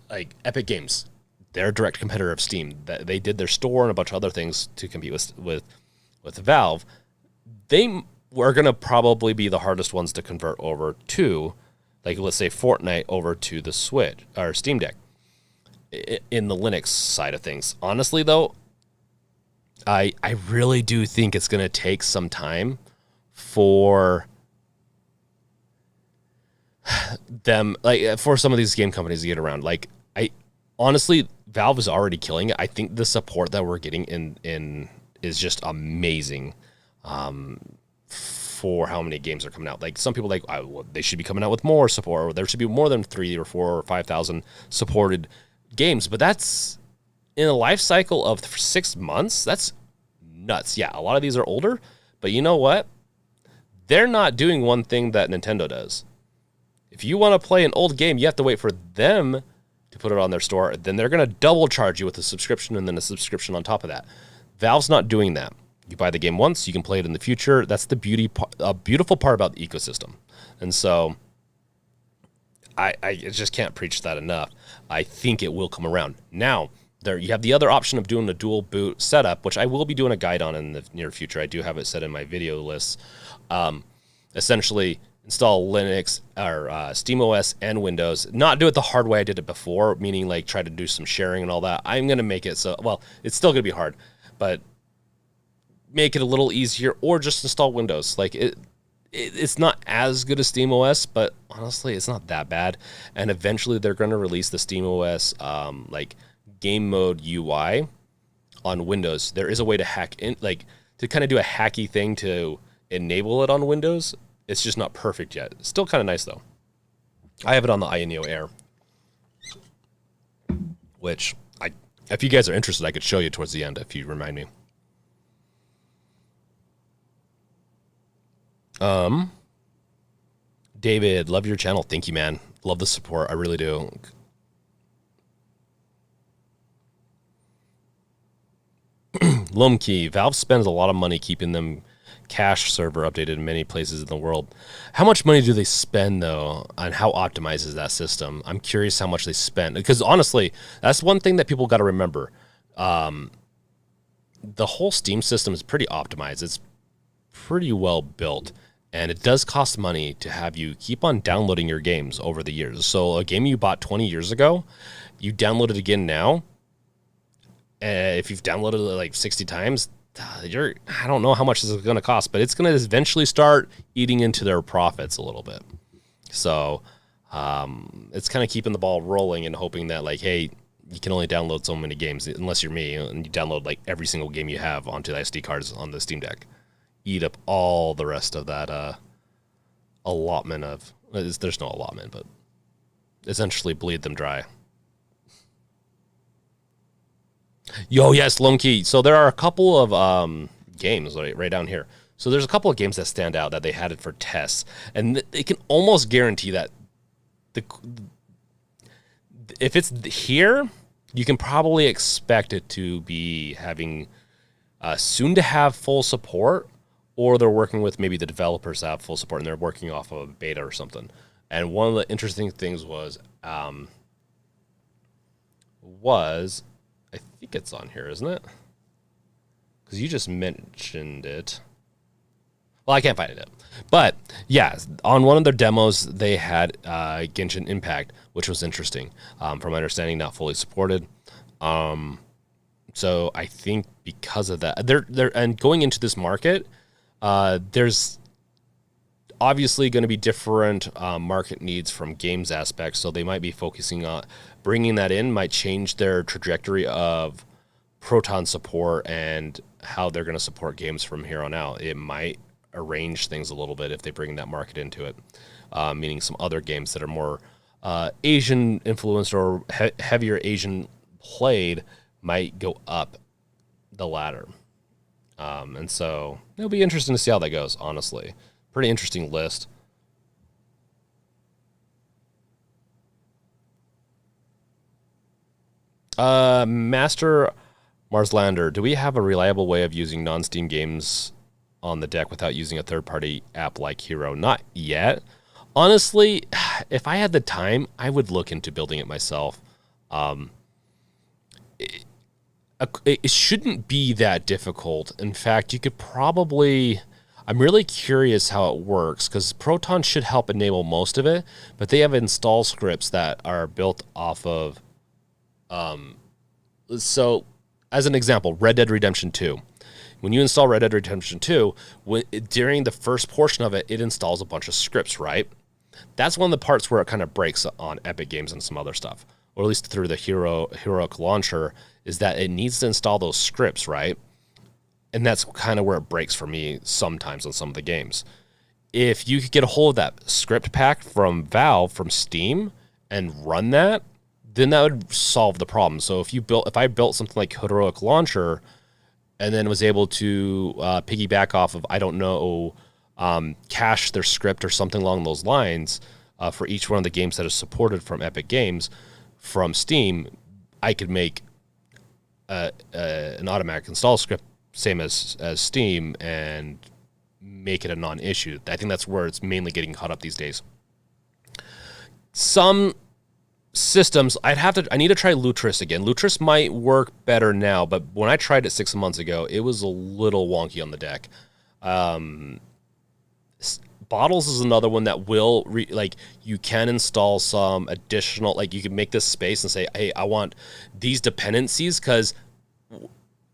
like Epic Games. They're a direct competitor of Steam. They did their store and a bunch of other things to compete with Valve. They were going to probably be the hardest ones to convert over to, like, let's say Fortnite over to the Switch or Steam Deck in the Linux side of things. Honestly, though, I really do think it's going to take some time for them, like for some of these game companies to get around. Like, honestly, Valve is already killing it. I think the support that we're getting in is just amazing for how many games are coming out. Like some people like, well, they should be coming out with more support, or there should be more than 3 or 4 or 5,000 supported games. But that's in a life cycle of 6 months. That's nuts. Yeah, a lot of these are older, but you know what? They're not doing one thing that Nintendo does. If you want to play an old game, you have to wait for them to put it on their store. Then they're going to double charge you with a subscription and then a subscription on top of that. Valve's not doing that. You buy the game once, you can play it in the future. That's the beautiful part about the ecosystem. And so I just can't preach that enough. I think it will come around. Now, there you have the other option of doing the dual boot setup, which I will be doing a guide on in the near future. I do have it set in my video lists. Essentially, install Linux or SteamOS and Windows. Not do it the hard way I did it before, meaning like try to do some sharing and all that. I'm going to make it so, well, it's still going to be hard, but make it a little easier, or just install Windows. Like it's not as good as SteamOS, but honestly, it's not that bad. And eventually they're going to release the SteamOS like game mode UI on Windows. There is a way to hack in, like to kind of do a hacky thing to enable it on Windows. It's just not perfect yet. It's still kind of nice though. I have it on the Ioneo Air, which if you guys are interested, I could show you towards the end if you remind me. David, love your channel. Thank you, man. Love the support. I really do. Lomkey, Valve spends a lot of money keeping them cache server updated in many places in the world. How much money do they spend though, and how optimized is that system? I'm curious how much they spend, because honestly, that's one thing that people got to remember. The whole Steam system is pretty optimized. It's pretty well built, and it does cost money to have you keep on downloading your games over the years. So a game you bought 20 years ago, you download it again now. If you've downloaded it like 60 times, I don't know how much this is going to cost, but it's going to eventually start eating into their profits a little bit. So it's kind of keeping the ball rolling and hoping that, like, hey, you can only download so many games unless you're me, and you download like every single game you have onto the SD cards on the Steam Deck. Eat up all the rest of that allotment of, there's no allotment, but essentially bleed them dry. Yo, yes, Lomkey. So there are a couple of games right down here. So there's a couple of games that stand out that they had it for tests, and they can almost guarantee that if it's here, you can probably expect it to be having soon to have full support, or they're working with maybe the developers that have full support and they're working off of a beta or something. And one of the interesting things was I think it's on here, isn't it? Because you just mentioned it. Well, I can't find it. But yeah, on one of their demos, they had Genshin Impact, which was interesting. From my understanding, not fully supported. So I think because of that, and going into this market, there's obviously going to be different market needs from games aspects. So they might be focusing on bringing that in, might change their trajectory of Proton support and how they're going to support games from here on out. It might arrange things a little bit if they bring that market into it, meaning some other games that are more Asian influenced or heavier Asian played might go up the ladder. And so it'll be interesting to see how that goes, honestly. Pretty interesting list. Master Marslander, do we have a reliable way of using non-Steam games on the deck without using a third-party app like Hero? Not yet. Honestly, if I had the time, I would look into building it myself. It shouldn't be that difficult. In fact, you could probably... I'm really curious how it works, because Proton should help enable most of it, but they have install scripts that are built off of... So, as an example, Red Dead Redemption 2. When you install Red Dead Redemption 2, during the first portion of it, it installs a bunch of scripts, right? That's one of the parts where it kind of breaks on Epic Games and some other stuff, or at least through the Heroic Launcher, is that it needs to install those scripts, right? And that's kind of where it breaks for me sometimes on some of the games. If you could get a hold of that script pack from Valve, from Steam, and run that, then that would solve the problem. So if I built something like Heroic Launcher and then was able to piggyback off of, I don't know, cache their script or something along those lines for each one of the games that is supported from Epic Games from Steam, I could make an automatic install script, same as Steam, and make it a non-issue. I think that's where it's mainly getting caught up these days. Some systems, I need to try Lutris again. Lutris might work better now, but when I tried it 6 months ago, it was a little wonky on the deck. Bottles is another one that will, you can install some additional, you can make this space and say, hey, I want these dependencies, because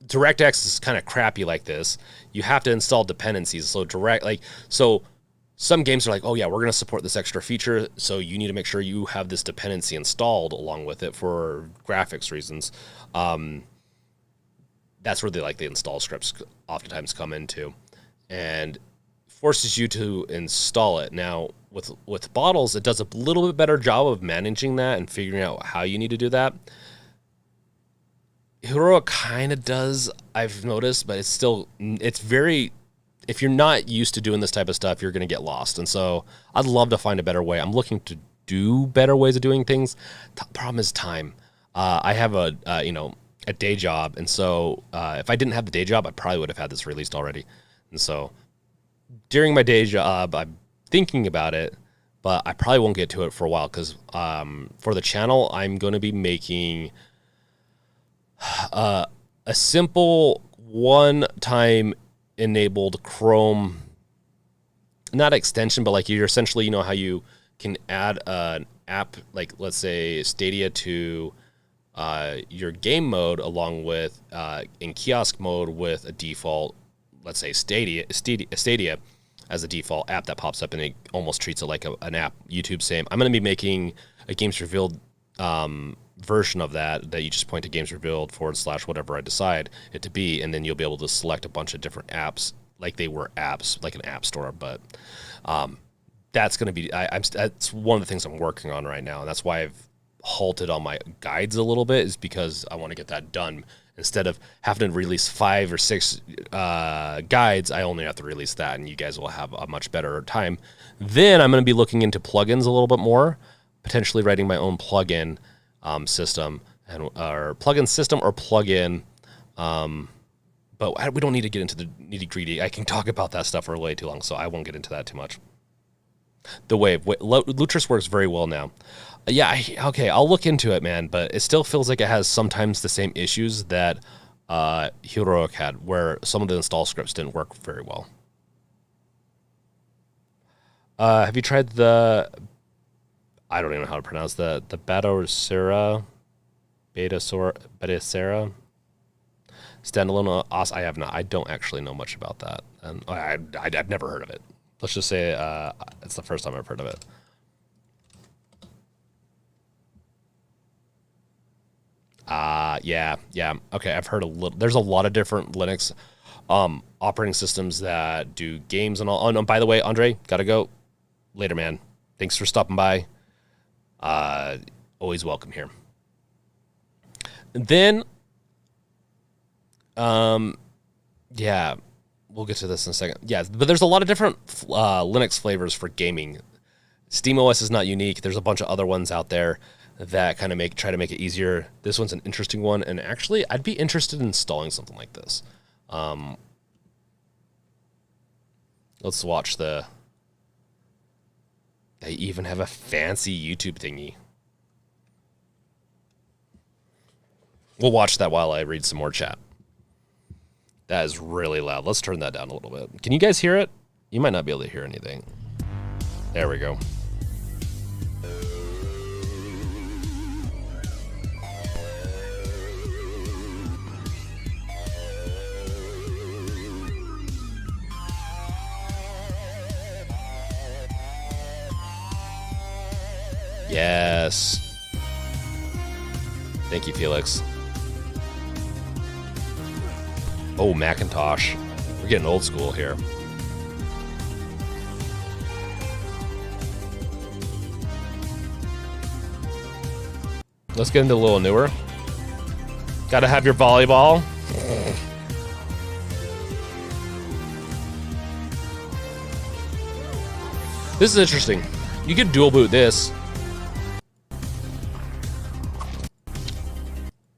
DirectX is kind of crappy like this. You have to install dependencies. So some games are like, oh yeah, we're going to support this extra feature, so you need to make sure you have this dependency installed along with it for graphics reasons. That's where the install scripts oftentimes come into, and forces you to install it. Now, with bottles, it does a little bit better job of managing that and figuring out how you need to do that. Heroic kind of does, I've noticed, but it's very... If you're not used to doing this type of stuff, you're going to get lost. And so I'd love to find a better way. I'm looking to do better ways of doing things. The problem is time. I have a day job. And so if I didn't have the day job, I probably would have had this released already. And so during my day job, I'm thinking about it, but I probably won't get to it for a while, because for the channel, I'm going to be making a simple one-time enabled Chrome, not extension, but you're essentially, how you can add an app, let's say Stadia, to your game mode, along with in kiosk mode with a default, let's say Stadia as a default app that pops up, and it almost treats it like an app. YouTube, same. I'm going to be making a Games Revealed version of that you just point to Games Revealed / whatever I decide it to be, and then you'll be able to select a bunch of different apps like they were apps, like an app store. But that's going to be, that's one of the things I'm working on right now, and that's why I've halted on my guides a little bit, is because I want to get that done. Instead of having to release 5 or 6 guides, I only have to release that, and you guys will have a much better time. Then I'm going to be looking into plugins a little bit more, potentially writing my own plugin system, or plugin system or plugin. But we don't need to get into the nitty gritty. I can talk about that stuff for way too long, so I won't get into that too much. The Wave, Lutris works very well now. Yeah, okay, I'll look into it, man, but it still feels like it has sometimes the same issues that Heroic had, where some of the install scripts didn't work very well. Have you tried the? I don't even know how to pronounce the Batocera, Betacera standalone OS. I have not. I don't actually know much about that, and I've never heard of it. Let's just say it's the first time I've heard of it. Yeah. Okay, I've heard a little. There's a lot of different Linux operating systems that do games and all. Oh, no, by the way, Andre, gotta go. Later, man. Thanks for stopping by. Always welcome here. And then, yeah, we'll get to this in a second. Yeah, but there's a lot of different Linux flavors for gaming. SteamOS is not unique. There's a bunch of other ones out there that kind of try to make it easier. This one's an interesting one, and actually, I'd be interested in installing something like this. Let's watch the. They even have a fancy YouTube thingy. We'll watch that while I read some more chat. That is really loud. Let's turn that down a little bit. Can you guys hear it? You might not be able to hear anything. There we go. Yes. Thank you, Felix. Oh, Macintosh. We're getting old school here. Let's get into a little newer. Gotta have your volleyball. This is interesting. You could dual boot this.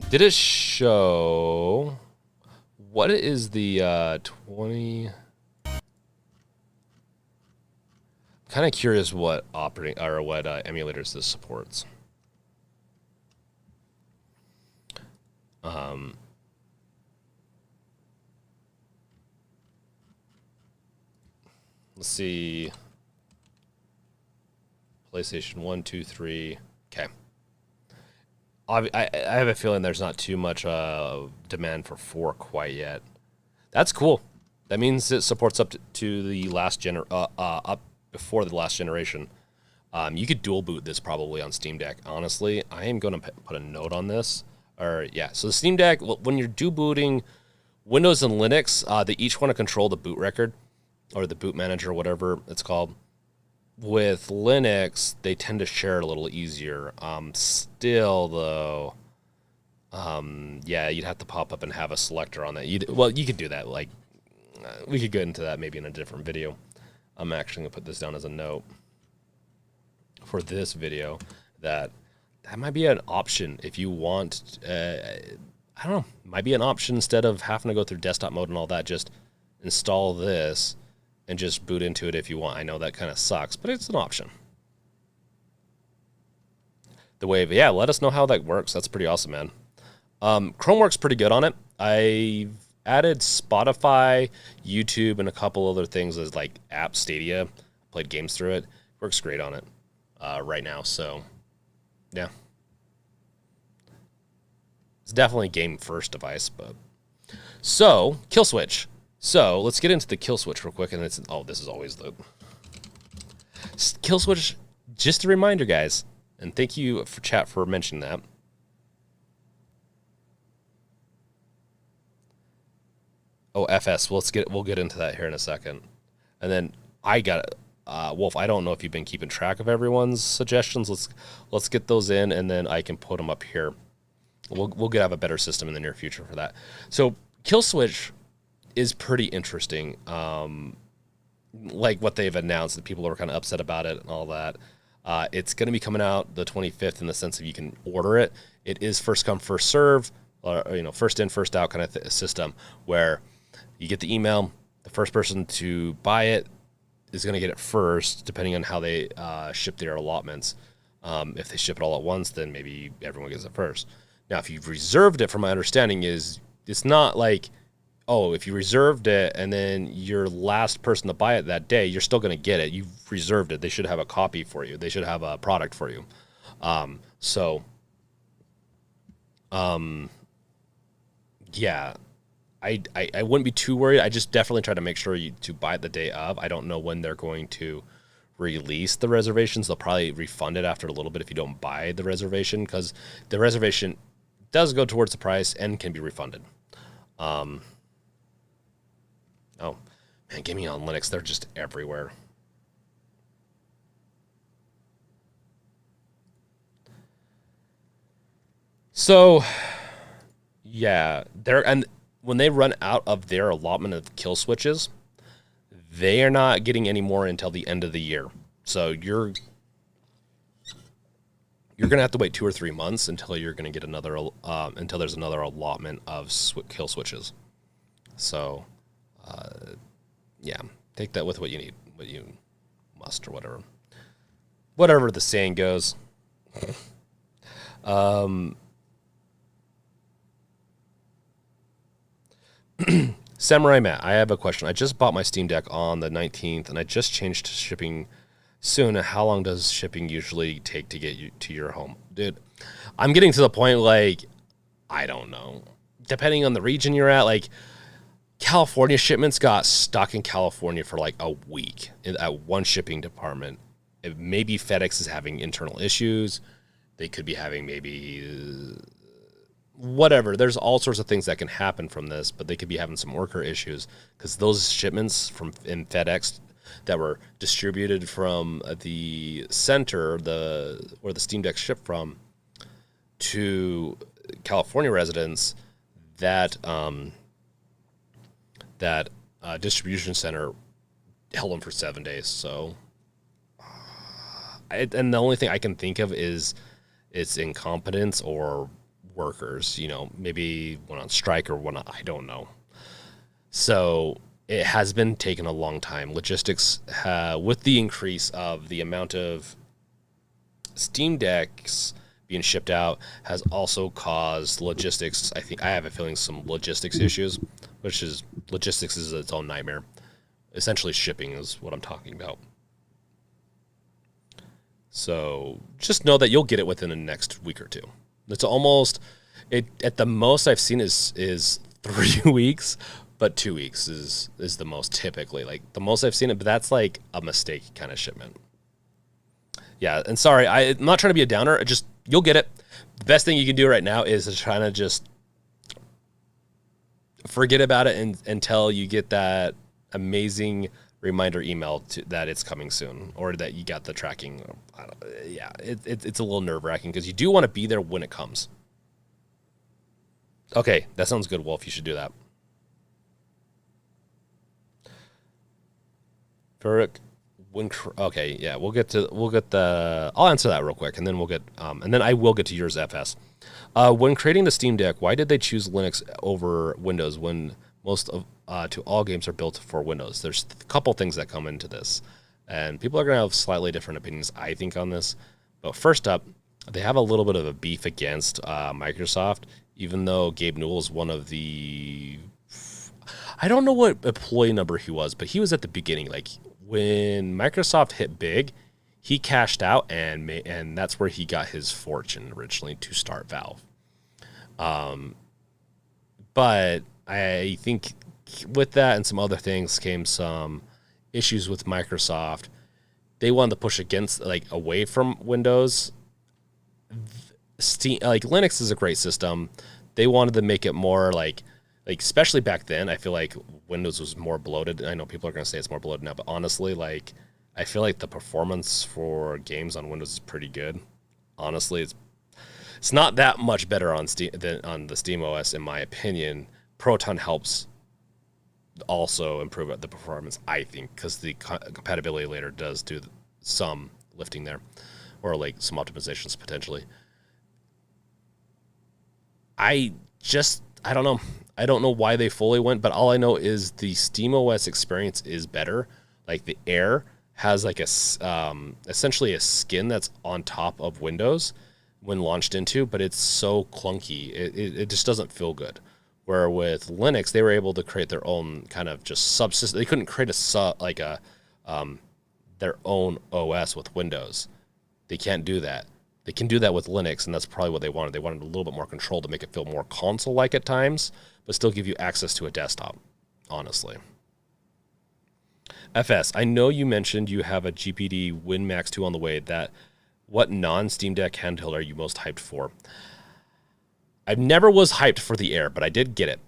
Did it show what is the 20? I'm kind of curious what operating or what emulators this supports. Let's see. PlayStation 1, 2, 3. Okay. I have a feeling there's not too much demand for 4 quite yet. That's cool. That means it supports up to the last up before the last generation. You could dual boot this probably on Steam Deck. Honestly, I am going to put a note on this. So the Steam Deck, when you're dual booting Windows and Linux, they each want to control the boot record or the boot manager, or whatever it's called. With Linux, they tend to share it a little easier. Still, though, yeah, you'd have to pop up and have a selector on that. You could do that. Like, we could get into that maybe in a different video. I'm actually going to put this down as a note for this video. That might be an option if you want. I don't know. Might be an option instead of having to go through desktop mode and all that. Just install this and just boot into it if you want. I know that kind of sucks, but it's an option. The Wave, yeah, let us know how that works. That's pretty awesome, man. Chrome works pretty good on it. I've added Spotify, YouTube, and a couple other things as like App Stadia. Played games through it. Works great on it right now, so yeah. It's definitely a game-first device, but... So, Killswitch. So, let's get into the Killswitch real quick, and this is always the... Killswitch, just a reminder, guys, and thank you for chat for mentioning that. Oh, FS, we'll get into that here in a second. And then I got Wolf, I don't know if you've been keeping track of everyone's suggestions. Let's get those in, and then I can put them up here. We'll have a better system in the near future for that. So, Killswitch is pretty interesting. Like what they've announced, that people are kind of upset about it and all that. It's going to be coming out the 25th in the sense that you can order it. It is first come, first serve, or first in, first out kind of system where you get the email. The first person to buy it is going to get it first, depending on how they ship their allotments. If they ship it all at once, then maybe everyone gets it first. Now, if you've reserved it, from my understanding, is it's not like oh, if you reserved it and then your last person to buy it that day, you're still going to get it. You've reserved it. They should have a copy for you. They should have a product for you. So, yeah, I wouldn't be too worried. I just definitely try to make sure to buy it the day of. I don't know when they're going to release the reservations. They'll probably refund it after a little bit if you don't buy the reservation, because the reservation does go towards the price and can be refunded. Oh, man, gaming on Linux, they're just everywhere. So, yeah, and when they run out of their allotment of kill switches, they are not getting any more until the end of the year. So you're gonna have to wait 2 or 3 months until you're gonna get another until there's another allotment of kill switches. So, yeah, take that with what you need, what you must, or whatever the saying goes. Samurai Matt, I have a question. I just bought my Steam Deck on the 19th, and I just changed to shipping soon. How long does shipping usually take to get you to your home? Dude, I'm getting to the point, like, I don't know. Depending on the region you're at, like, California shipments got stuck in California for like a week at one shipping department. Maybe FedEx is having internal issues. They could be having maybe whatever. There's all sorts of things that can happen from this, but they could be having some worker issues because those shipments in FedEx that were distributed from the center, where the Steam Deck shipped from, to California residents, that distribution center held them for 7 days. So, and the only thing I can think of is it's incompetence or workers, maybe went on strike or whatnot. I don't know. So it has been taking a long time. Logistics, with the increase of the amount of Steam Decks being shipped out, has also caused logistics. I have a feeling some logistics issues, logistics is its own nightmare. Essentially, shipping is what I'm talking about. So just know that you'll get it within the next week or two. It's almost at the most I've seen is 3 weeks, but 2 weeks is the most typically. Like the most I've seen it, but that's like a mistake kind of shipment. Yeah, and sorry, I'm not trying to be a downer. You'll get it. The best thing you can do right now is to try to just forget about it until you get that amazing reminder email that it's coming soon, or that you got the tracking. Yeah, it's a little nerve-wracking because you do want to be there when it comes. Okay, that sounds good, Wolf. You should do that. Farouk, okay, yeah, we'll get the. I'll answer that real quick, and then and then I will get to yours, FS. When creating the Steam Deck, why did they choose Linux over Windows when most of to all games are built for Windows? There's a couple things that come into this, and people are going to have slightly different opinions, I think, on this. But first up, they have a little bit of a beef against Microsoft, even though Gabe Newell is one of the. I don't know what employee number he was, but he was at the beginning. Like when Microsoft hit big, he cashed out, and that's where he got his fortune originally to start Valve. But I think with that and some other things came some issues with Microsoft. They wanted to push away from Windows. Steam, like Linux is a great system. They wanted to make it more like especially back then, I feel like Windows was more bloated. I know people are going to say it's more bloated now, but honestly, I feel like the performance for games on Windows is pretty good. Honestly, it's not that much better on Steam than on the Steam OS, in my opinion. Proton helps also improve the performance, I think, because the compatibility later does do some lifting there, or like some optimizations potentially. I don't know. I don't know why they fully went, but all I know is the SteamOS experience is better. Like the Air has like essentially a skin that's on top of Windows when launched into, but it's so clunky. It just doesn't feel good. Where with Linux, they were able to create their own kind of just subsystem. They couldn't create their own OS with Windows. They can't do that. They can do that with Linux, and that's probably what they wanted. They wanted a little bit more control to make it feel more console-like at times, but still give you access to a desktop, honestly. FS, I know you mentioned you have a GPD Win Max 2 on the way. What non-Steam Deck handheld are you most hyped for? I never was hyped for the Air, but I did get it.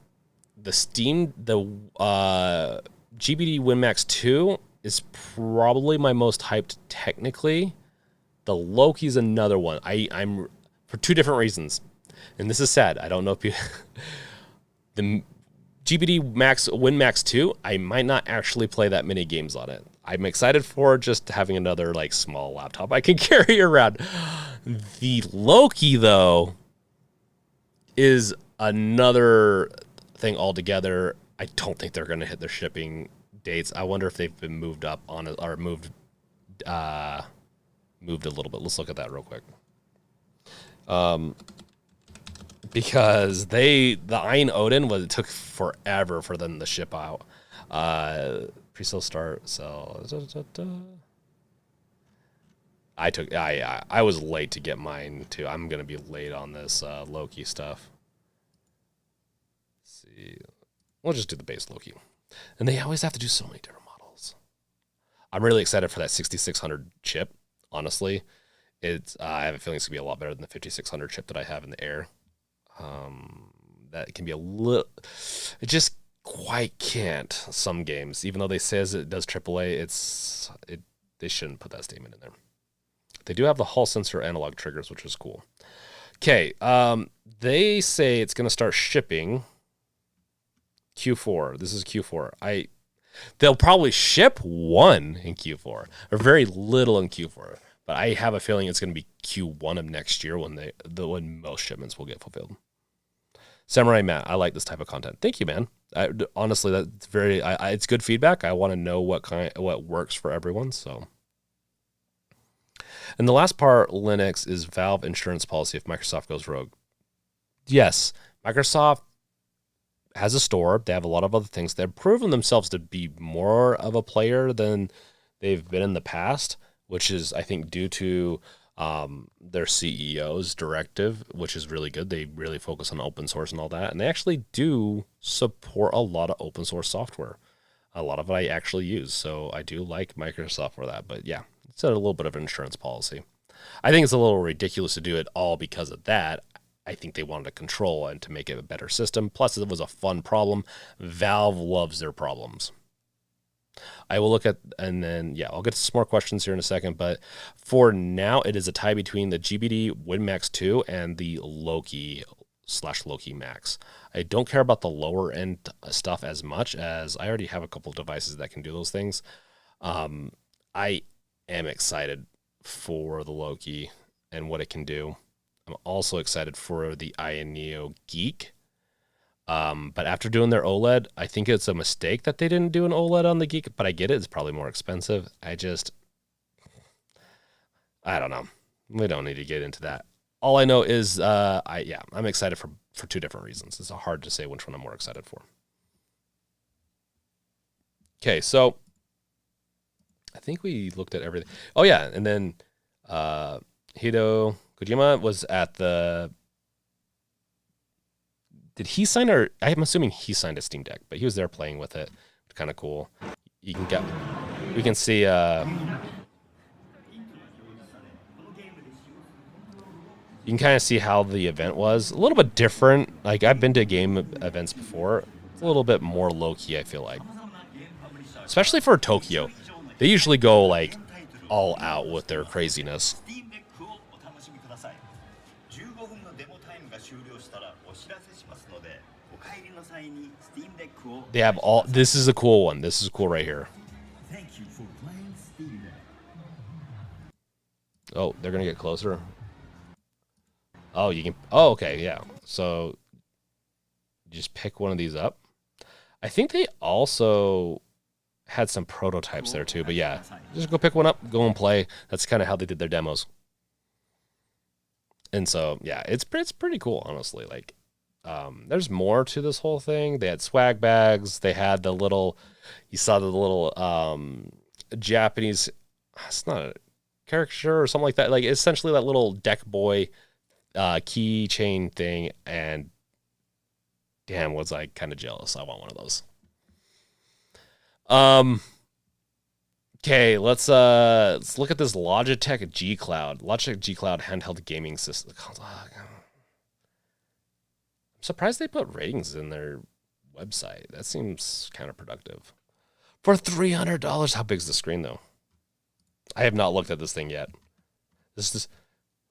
The GPD Win Max 2 is probably my most hyped technically. The Loki's another one. I'm for two different reasons, and this is sad. I don't know if you the GPD Win Max 2. I might not actually play that many games on it. I'm excited for just having another like small laptop I can carry around. The Loki though is another thing altogether. I don't think they're going to hit their shipping dates. I wonder if they've been moved up on it or moved a little bit. Let's look at that real quick. Because the Iron Odin it took forever for them to ship out. Pre-sale start, so I was late to get mine too. I'm gonna be late on this Loki stuff. Let's see, we'll just do the base Loki, and they always have to do so many different models. I'm really excited for that 6600 chip. Honestly, I have a feeling it's gonna be a lot better than the 5600 chip that I have in the Air. That can be a little. It just quite can't some games, even though they says it does AAA. They shouldn't put that statement in there. They do have the Hall sensor analog triggers, which is cool. Okay, they say it's going to start shipping Q4. This is Q4. They'll probably ship one in Q4, or very little in Q4. But I have a feeling it's going to be Q1 of next year when most shipments will get fulfilled. Samurai Matt, I like this type of content. Thank you, man. Honestly, that's very. It's good feedback. I want to know what works for everyone. So. And the last part, Linux, is Valve insurance policy if Microsoft goes rogue. Yes, Microsoft has a store. They have a lot of other things. They've proven themselves to be more of a player than they've been in the past, which is, I think, due to their CEO's directive, which is really good. They really focus on open source and all that. And they actually do support a lot of open source software. A lot of it I actually use. So I do like Microsoft for that. But yeah, it's a little bit of an insurance policy. I think it's a little ridiculous to do it all because of that. I think they wanted to control and to make it a better system. Plus, it was a fun problem. Valve loves their problems. I will look at, and then, yeah, I'll get to some more questions here in a second. But for now, it is a tie between the GPD Win Max 2 and the Loki/Loki Max. I don't care about the lower end stuff as much, as I already have a couple of devices that can do those things. I am excited for the Loki and what it can do. I'm also excited for the Neo Geek. But after doing their OLED, I think it's a mistake that they didn't do an OLED on the Geek, but I get it. It's probably more expensive. I don't know. We don't need to get into that. All I know is, I'm excited for two different reasons. It's hard to say which one I'm more excited for. Okay, so I think we looked at everything. Oh yeah, and then Hideo Kojima was at the. Did he sign I'm assuming he signed a Steam Deck, but he was there playing with it. Kind of cool. We can see. You can kind of see how the event was. A little bit different. Like, I've been to game events before. It's a little bit more low-key, I feel like. Especially for Tokyo. They usually go, like, all out with their craziness. They have all. This is a cool one. This is cool right here. Oh, they're gonna get closer. Oh, you can. Oh, okay, yeah. So just pick one of these up. I think they also had some prototypes there too. But yeah, just go pick one up, go and play. That's kind of how they did their demos. And so yeah, it's pretty cool, honestly. Like, there's more to this whole thing. They had swag bags. They had the little, you saw the little Japanese, it's not a caricature or something like that. Like essentially that little deck boy keychain thing. And damn, was I kind of jealous. I want one of those. Okay, let's look at this Logitech G Cloud. Logitech G Cloud handheld gaming system. I'm surprised they put ratings in their website. That seems counterproductive. For $300, how big's the screen though? I have not looked at this thing yet. This is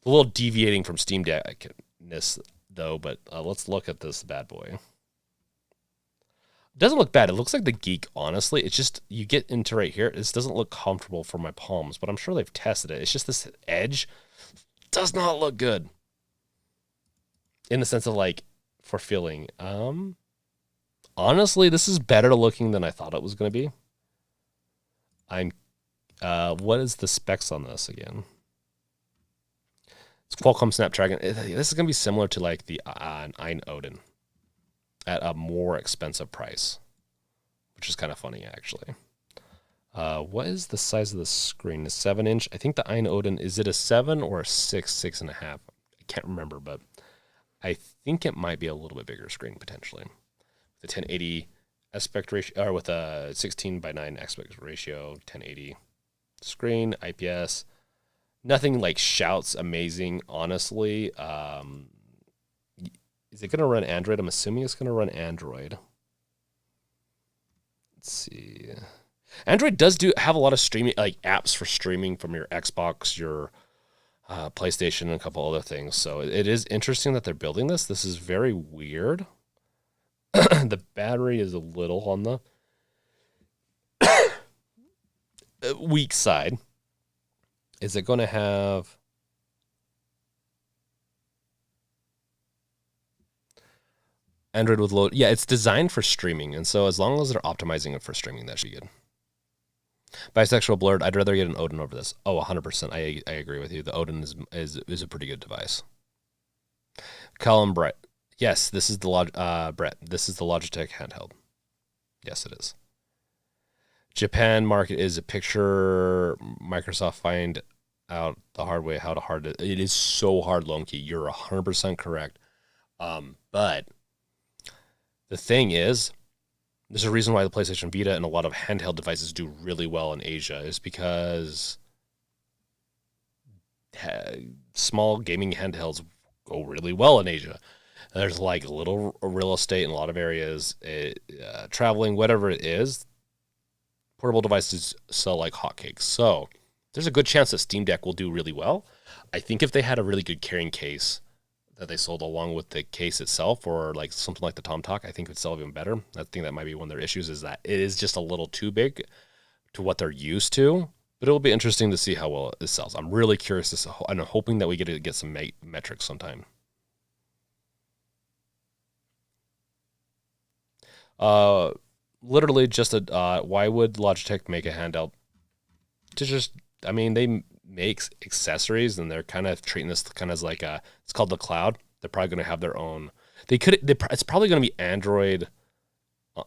a little deviating from Steam Deckness though, but let's look at this bad boy. It doesn't look bad. It looks like the Geek, honestly. It's just, you get into right here. This doesn't look comfortable for my palms, but I'm sure they've tested it. It's just this edge does not look good. In the sense of like, for feeling. Honestly, this is better looking than I thought it was going to be. What is the specs on this again? It's Qualcomm Snapdragon. This is going to be similar to like the Ein Odin at a more expensive price, which is kind of funny actually. What is the size of the screen? A 7-inch? I think the Ein Odin, is it a 7 or a 6.5? I can't remember, but I think it might be a little bit bigger screen potentially. The 1080 aspect ratio, or with a 16:9 aspect ratio, 1080 screen, IPS. Nothing like shouts amazing, honestly. Is it going to run Android? I'm assuming it's going to run Android. Let's see. Android does have a lot of streaming, like apps for streaming from your Xbox, your PlayStation, and a couple other things. So it is interesting that they're building this. This is very weird. The battery is a little on the weak side. Is it going to have... Android with load. Yeah, it's designed for streaming. And so as long as they're optimizing it for streaming, that should be good. Bisexual blurred. I'd rather get an Odin over this. Oh, 100%. I agree with you. The Odin is a pretty good device. Colin Brett. Yes, this is the Brett. This is the Logitech handheld. Yes, it is. Japan market is a picture. Microsoft find out the hard way how to hard it. It is so hard, Lonky. You're 100% correct. But the thing is, there's a reason why the PlayStation Vita and a lot of handheld devices do really well in Asia, is because small gaming handhelds go really well in Asia. There's like little real estate in a lot of areas, traveling, whatever it is. Portable devices sell like hotcakes. So there's a good chance that Steam Deck will do really well. I think if they had a really good carrying case that they sold along with the case itself, or like something like the TomTalk, I think it would sell even better. I think that might be one of their issues, is that it is just a little too big to what they're used to. But it'll be interesting to see how well it sells. I'm really curious, and I'm hoping that we get some metrics sometime. Literally just why would Logitech make a handheld? To just, I mean, they make accessories, and they're kind of treating this kind of as like it's called the Cloud. They're probably going to have their own. It's probably going to be Android.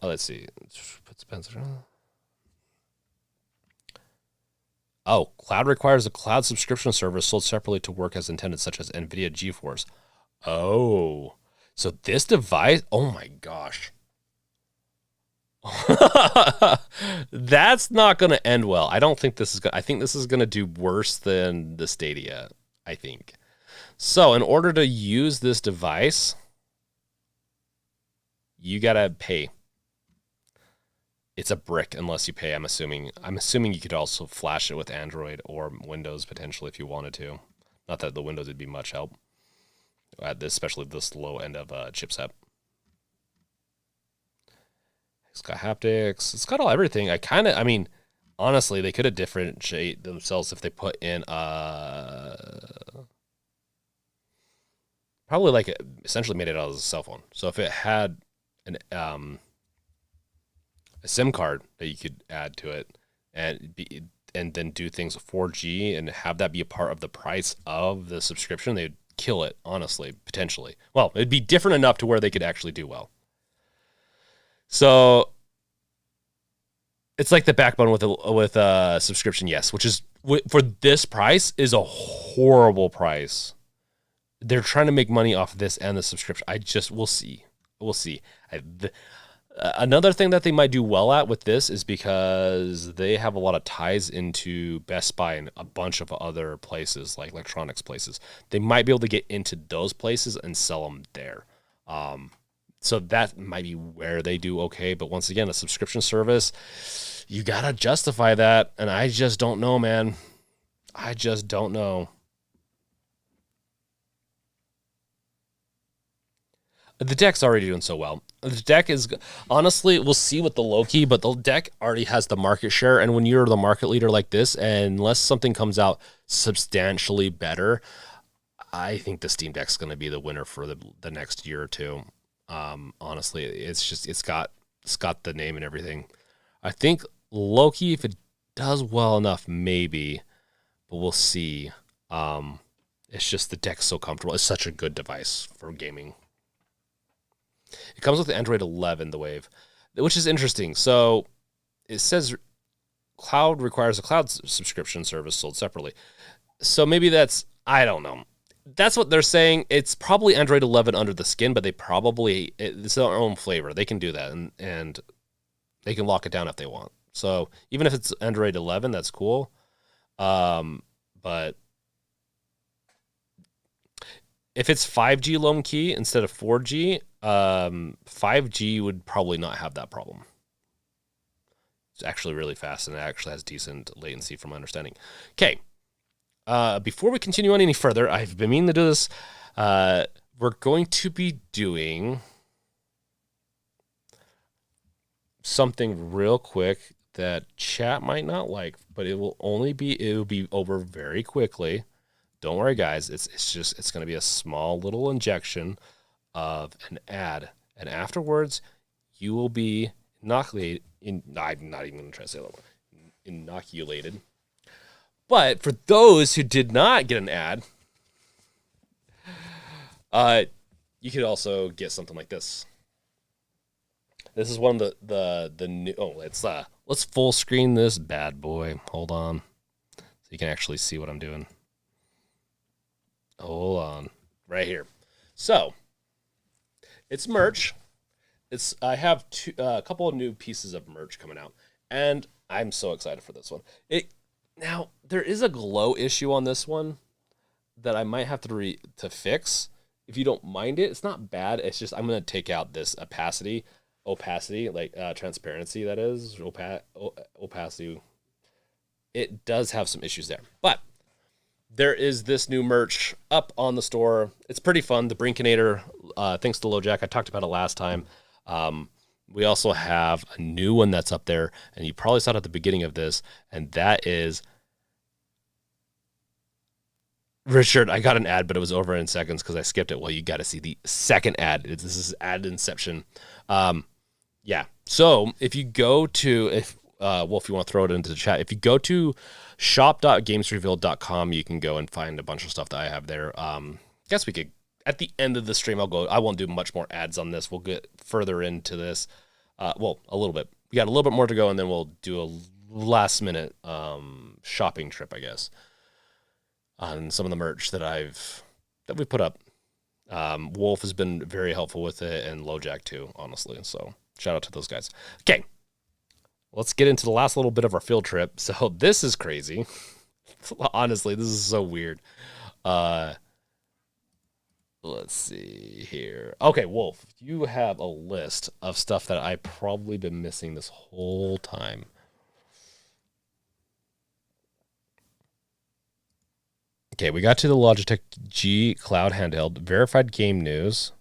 Let's see. Put Spencer on. Oh, Cloud requires a cloud subscription service sold separately to work as intended, such as NVIDIA GeForce. Oh, so this device, oh my gosh. That's not going to end well. I don't think this is going to, I think this is going to do worse than the Stadia, I think. So in order to use this device, you got to pay. It's a brick unless you pay, I'm assuming. I'm assuming you could also flash it with Android or Windows potentially if you wanted to. Not that the Windows would be much help at this, especially this low end of chipset. It's got haptics. It's got everything. I mean, honestly, they could have differentiate themselves if they put in probably like essentially made it out as a cell phone. So if it had an a SIM card that you could add to it and then do things with 4G and have that be a part of the price of the subscription, they kill it, honestly, potentially. Well, it'd be different enough to where they could actually do well. So it's like the backbone with a subscription, yes, which is for this price is a horrible price. They're trying to make money off of this and the subscription. We'll see. Another thing that they might do well at with this is because they have a lot of ties into Best Buy and a bunch of other places, like electronics places. They might be able to get into those places and sell them there. So that might be where they do okay. But once again, a subscription service, you got to justify that. And I just don't know, man. I just don't know. The deck's already doing so well. The deck is, honestly, we'll see with the Loki, but the deck already has the market share. And when you're the market leader like this, and unless something comes out substantially better, I think the Steam Deck's going to be the winner for the next year or two. Honestly, it's got the name and everything. I think Loki, if it does well enough, maybe, but we'll see. It's just the deck's so comfortable. It's such a good device for gaming. It comes with Android 11, the Wave, which is interesting. So it says cloud requires a cloud subscription service sold separately. So maybe I don't know. That's what they're saying. It's probably Android 11 under the skin, but it's their own flavor. They can do that, and they can lock it down if they want. So even if it's Android 11, that's cool. But if it's 5G low key instead of 4G, 5G would probably not have that problem. It's actually really fast, and it actually has decent latency from my understanding. Okay. Before we continue on any further, I've been meaning to do this. We're going to be doing something real quick that chat might not like, but it will be over very quickly. Don't worry, guys. It's going to be a small little injection of an ad, and afterwards, you will be inoculated. I'm not even going to try to say that one. Inoculated. But for those who did not get an ad, you could also get something like this. This is one of the new. Oh, let's full screen this bad boy. Hold on, so you can actually see what I'm doing. Hold on, right here. So it's merch. I have a couple of new pieces of merch coming out, and I'm so excited for this one. Now there is a glow issue on this one that I might have to fix. If you don't mind it, it's not bad. It's just I'm gonna take out this opacity, like transparency. That is opacity. It does have some issues there, but there is this new merch up on the store. It's pretty fun. The Brinkinator, thanks to LoJack. I talked about it last time. We also have a new one that's up there, and you probably saw it at the beginning of this, and that is Richard. I got an ad, but it was over in seconds because I skipped it. Well, you got to see the second ad. This is ad inception. Yeah. So if you go to, Wolf, you want to throw it into the chat. If you go to shop.gamesrevealed.com, you can go and find a bunch of stuff that I have there. Guess we could, at the end of the stream, I won't do much more ads on this. We'll get further into this. A little bit. We got a little bit more to go, and then we'll do a last minute shopping trip, I guess, on some of the merch that we put up. Wolf has been very helpful with it, and LoJack too, honestly. So shout out to those guys. Okay. Let's get into the last little bit of our field trip. So this is crazy. Honestly, this is so weird. Let's see here. Okay, Wolf, you have a list of stuff that I've probably been missing this whole time. Okay, we got to the Logitech G Cloud handheld, verified game news,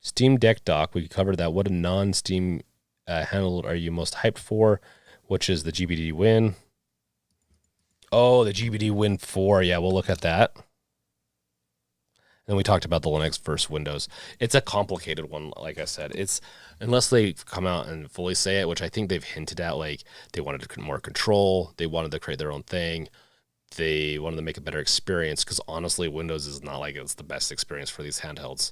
Steam Deck dock. We covered that. What a non-Steam handheld are you most hyped for? Which is the GPD Win. Oh, the GPD Win 4. Yeah, we'll look at that. And we talked about the Linux versus Windows. It's a complicated one, like I said. It's unless they come out and fully say it, which I think they've hinted at, like they wanted more control, they wanted to create their own thing. they wanted to make a better experience, because honestly, Windows is not like it's the best experience for these handhelds.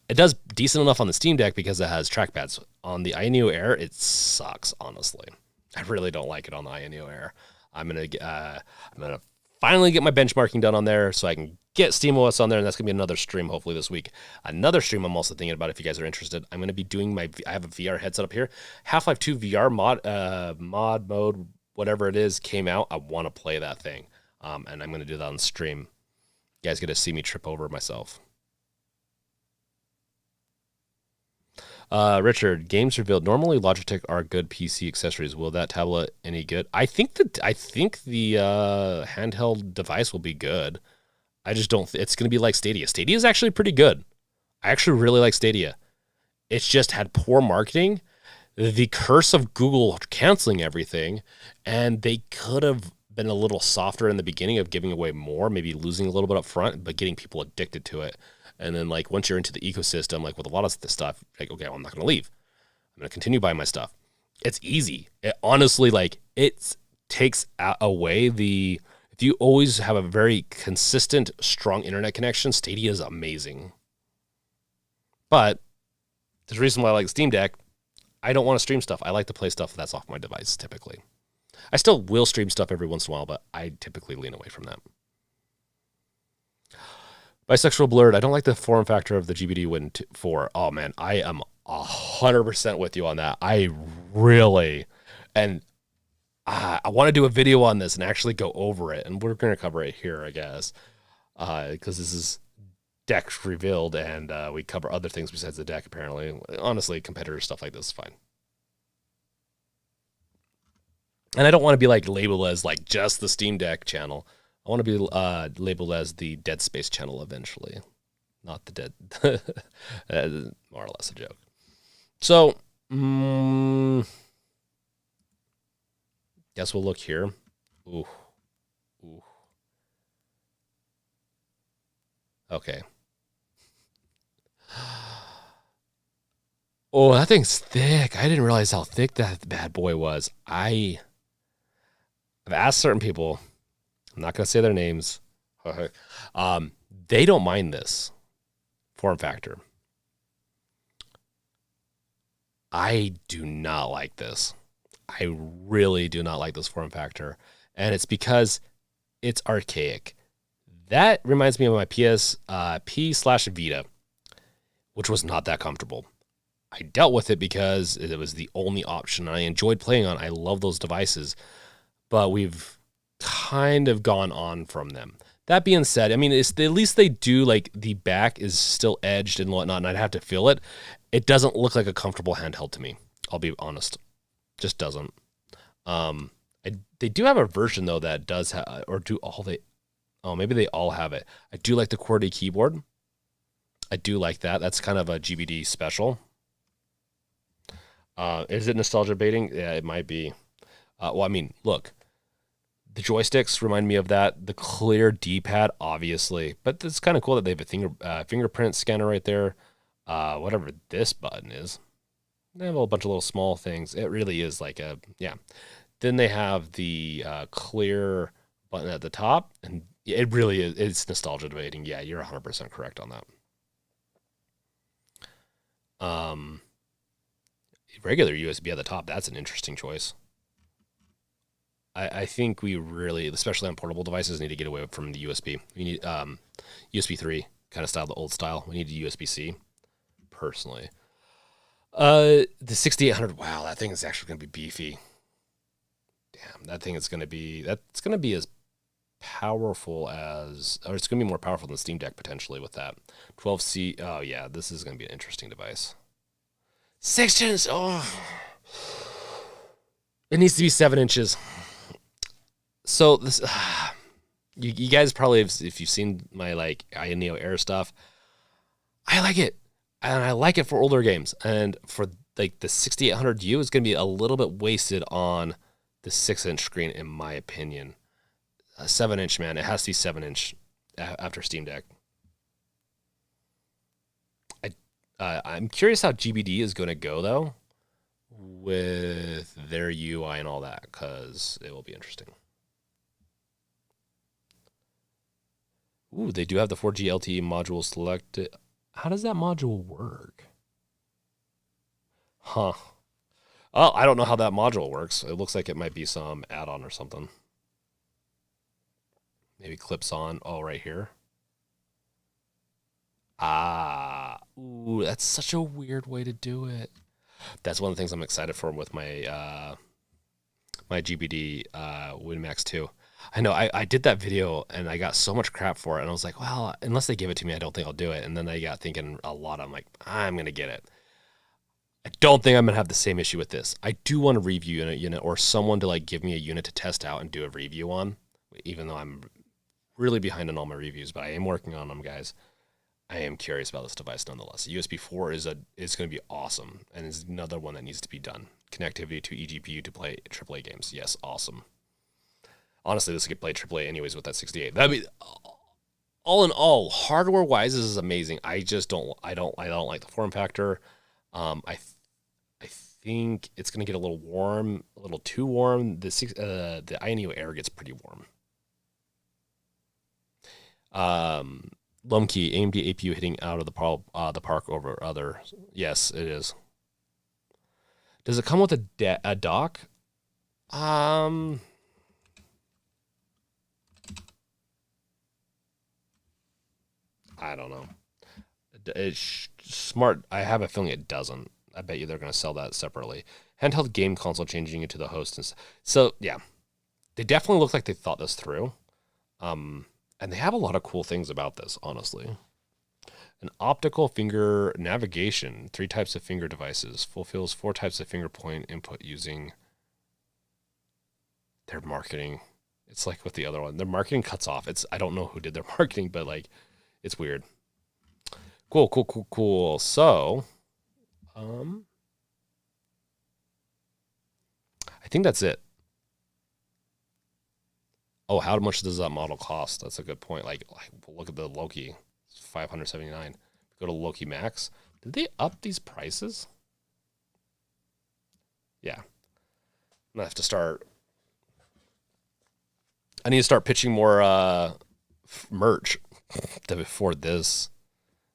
It does decent enough on the Steam Deck because it has trackpads. On the Neo Air, it sucks, honestly. I really don't like it on the Neo Air. I'm gonna finally get my benchmarking done on there so I can get SteamOS on there, and that's gonna be another stream hopefully this week. Another stream I'm also thinking about, if you guys are interested. I'm gonna be doing I have a VR headset up here. Half-Life 2 VR mod mode, whatever it is, came out. I want to play that thing, and I'm gonna do that on stream. You guys get to see me trip over myself. Richard, games revealed. Normally, Logitech are good PC accessories. Will that tablet any good? I think the handheld device will be good. I just don't. It's going to be like Stadia. Stadia is actually pretty good. I actually really like Stadia. It's just had poor marketing, the curse of Google canceling everything, and they could have been a little softer in the beginning of giving away more, maybe losing a little bit up front, but getting people addicted to it. And then, like, once you're into the ecosystem, like with a lot of this stuff, like, okay, well, I'm not going to leave. I'm going to continue buying my stuff. It's easy. It honestly, like, it takes away the, if you always have a very consistent, strong internet connection, Stadia is amazing. But there's a reason why I like Steam Deck. I don't want to stream stuff. I like to play stuff that's off my device, typically. I still will stream stuff every once in a while, but I typically lean away from that. Bisexual Blurred, I don't like the form factor of the GPD Win 4. Oh, man, I am 100% with you on that. I really, and I want to do a video on this and actually go over it, and we're going to cover it here, I guess, because this is deck revealed, and we cover other things besides the deck, apparently. Honestly, competitor stuff like this is fine. And I don't want to be like labeled as like just the Steam Deck channel. I want to be labeled as the Dead Space channel eventually, not the Dead. More or less a joke. So, guess we'll look here. Ooh. Okay. Oh, that thing's thick. I didn't realize how thick that bad boy was. I've asked certain people. I'm not going to say their names. They don't mind this form factor. I do not like this. I really do not like this form factor. And it's because it's archaic. That reminds me of my PSP/Vita, which was not that comfortable. I dealt with it because it was the only option I enjoyed playing on. I love those devices, but we've kind of gone on from them. That being said, I mean, at least they do, like, the back is still edged and whatnot, and I'd have to feel it. It doesn't look like a comfortable handheld to me. I'll be honest. Just doesn't. They do have a version, though, that does have, or do all they, oh, maybe they all have it. I do like the QWERTY keyboard. I do like that. That's kind of a GPD special. Is it nostalgia baiting? Yeah, it might be. Well, I mean, look. The joysticks remind me of that. The clear D-pad, obviously. But it's kind of cool that they have a fingerprint scanner right there. Whatever this button is. They have a whole bunch of little small things. It really is like a, yeah. Then they have the clear button at the top. And it really is. It's nostalgia baiting. Yeah, you're 100% correct on that. Regular USB at the top. That's an interesting choice. I think we really, especially on portable devices, need to get away from the USB. We need USB 3 kind of style, the old style. We need a USB-C, personally. The 6800, wow, that thing is actually going to be beefy. Damn, that thing is going to be, that's going to be as powerful as, or it's going to be more powerful than the Steam Deck potentially with that. 12C, oh yeah, this is going to be an interesting device. 6 inches, oh. It needs to be 7 inches. So this, you guys probably, if you've seen my like Neo Air stuff, I like it, and I like it for older games. And for like the 6800U is going to be a little bit wasted on the 6-inch screen, in my opinion. A 7-inch, man, it has to be 7-inch after Steam Deck. I'm curious how GPD is going to go though with their UI and all that, because it will be interesting. Ooh, they do have the 4G LTE module selected. How does that module work? Huh. Oh, I don't know how that module works. It looks like it might be some add-on or something. Maybe clips on. Oh, right here. Ah. Ooh, that's such a weird way to do it. That's one of the things I'm excited for with my GPD Win Max 2. I know I did that video and I got so much crap for it. And I was like, well, unless they give it to me, I don't think I'll do it. And then I got thinking a lot. I'm like, I'm going to get it. I don't think I'm going to have the same issue with this. I do want to review a unit or someone to like give me a unit to test out and do a review on, even though I'm really behind on all my reviews, but I am working on them, guys. I am curious about this device nonetheless. USB 4 is going to be awesome and is another one that needs to be done. Connectivity to eGPU to play AAA games. Yes, awesome. Honestly, this could play AAA anyways with that 68. That'd be all in all, hardware wise, this is amazing. I just don't like the form factor. I think it's gonna get a little warm, a little too warm. The INEO Air gets pretty warm. Lumkey, AMD APU hitting out of the park over other. Yes, it is. Does it come with a dock? I don't know. It's smart. I have a feeling it doesn't. I bet you they're going to sell that separately. Handheld game console changing it to the host. So, yeah. They definitely look like they thought this through. And they have a lot of cool things about this, honestly. An optical finger navigation, 3 types of finger devices, fulfills 4 types of finger point input using their marketing. It's like with the other one. Their marketing cuts off. I don't know who did their marketing, but like it's weird. Cool. So, I think that's it. Oh, how much does that model cost? That's a good point. Like look at the Loki. It's $579. Go to Loki Max. Did they up these prices? Yeah. I'm gonna have to start. I need to start pitching more merch to afford this.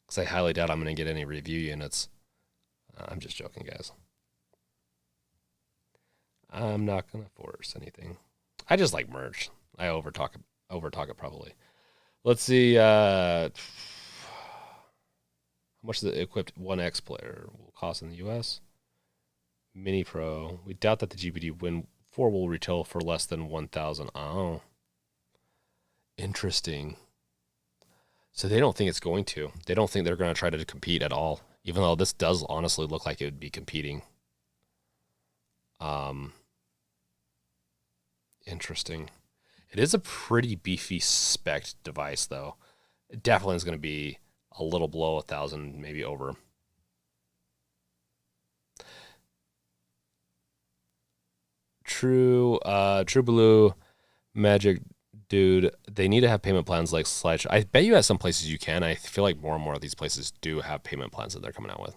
Because I highly doubt I'm going to get any review units. I'm just joking, guys. I'm not going to force anything. I just like merch. I overtalk it probably. Let's see. How much the equipped 1X player will cost in the US? Mini Pro. We doubt that the GPD Win 4 will retail for less than 1,000. Oh. Interesting. So they don't think it's going to. They don't think they're going to try to compete at all, even though this does honestly look like it would be competing. Interesting. It is a pretty beefy spec device, though. It definitely is going to be a little below 1,000, maybe over. True Blue Magic Dude, they need to have payment plans like Slideshow. I bet you at some places you can. I feel like more and more of these places do have payment plans that they're coming out with.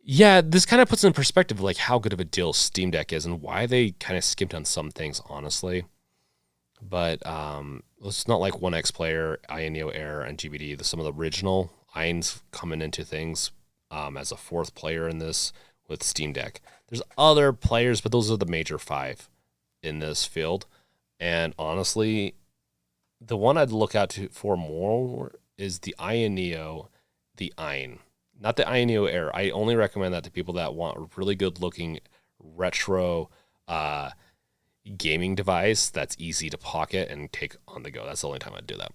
Yeah, this kind of puts in perspective like how good of a deal Steam Deck is and why they kind of skimped on some things, honestly. But it's not like 1X Player, INEO Air, and GPD. Some of the original Ions coming into things as a 4th player in this with Steam Deck. There's other players, but those are the major 5 in this field. And honestly, the one I'd look out for more is the INEO, the Ion. Not the INEO Air. I only recommend that to people that want a really good looking retro gaming device that's easy to pocket and take on the go. That's the only time I'd do that.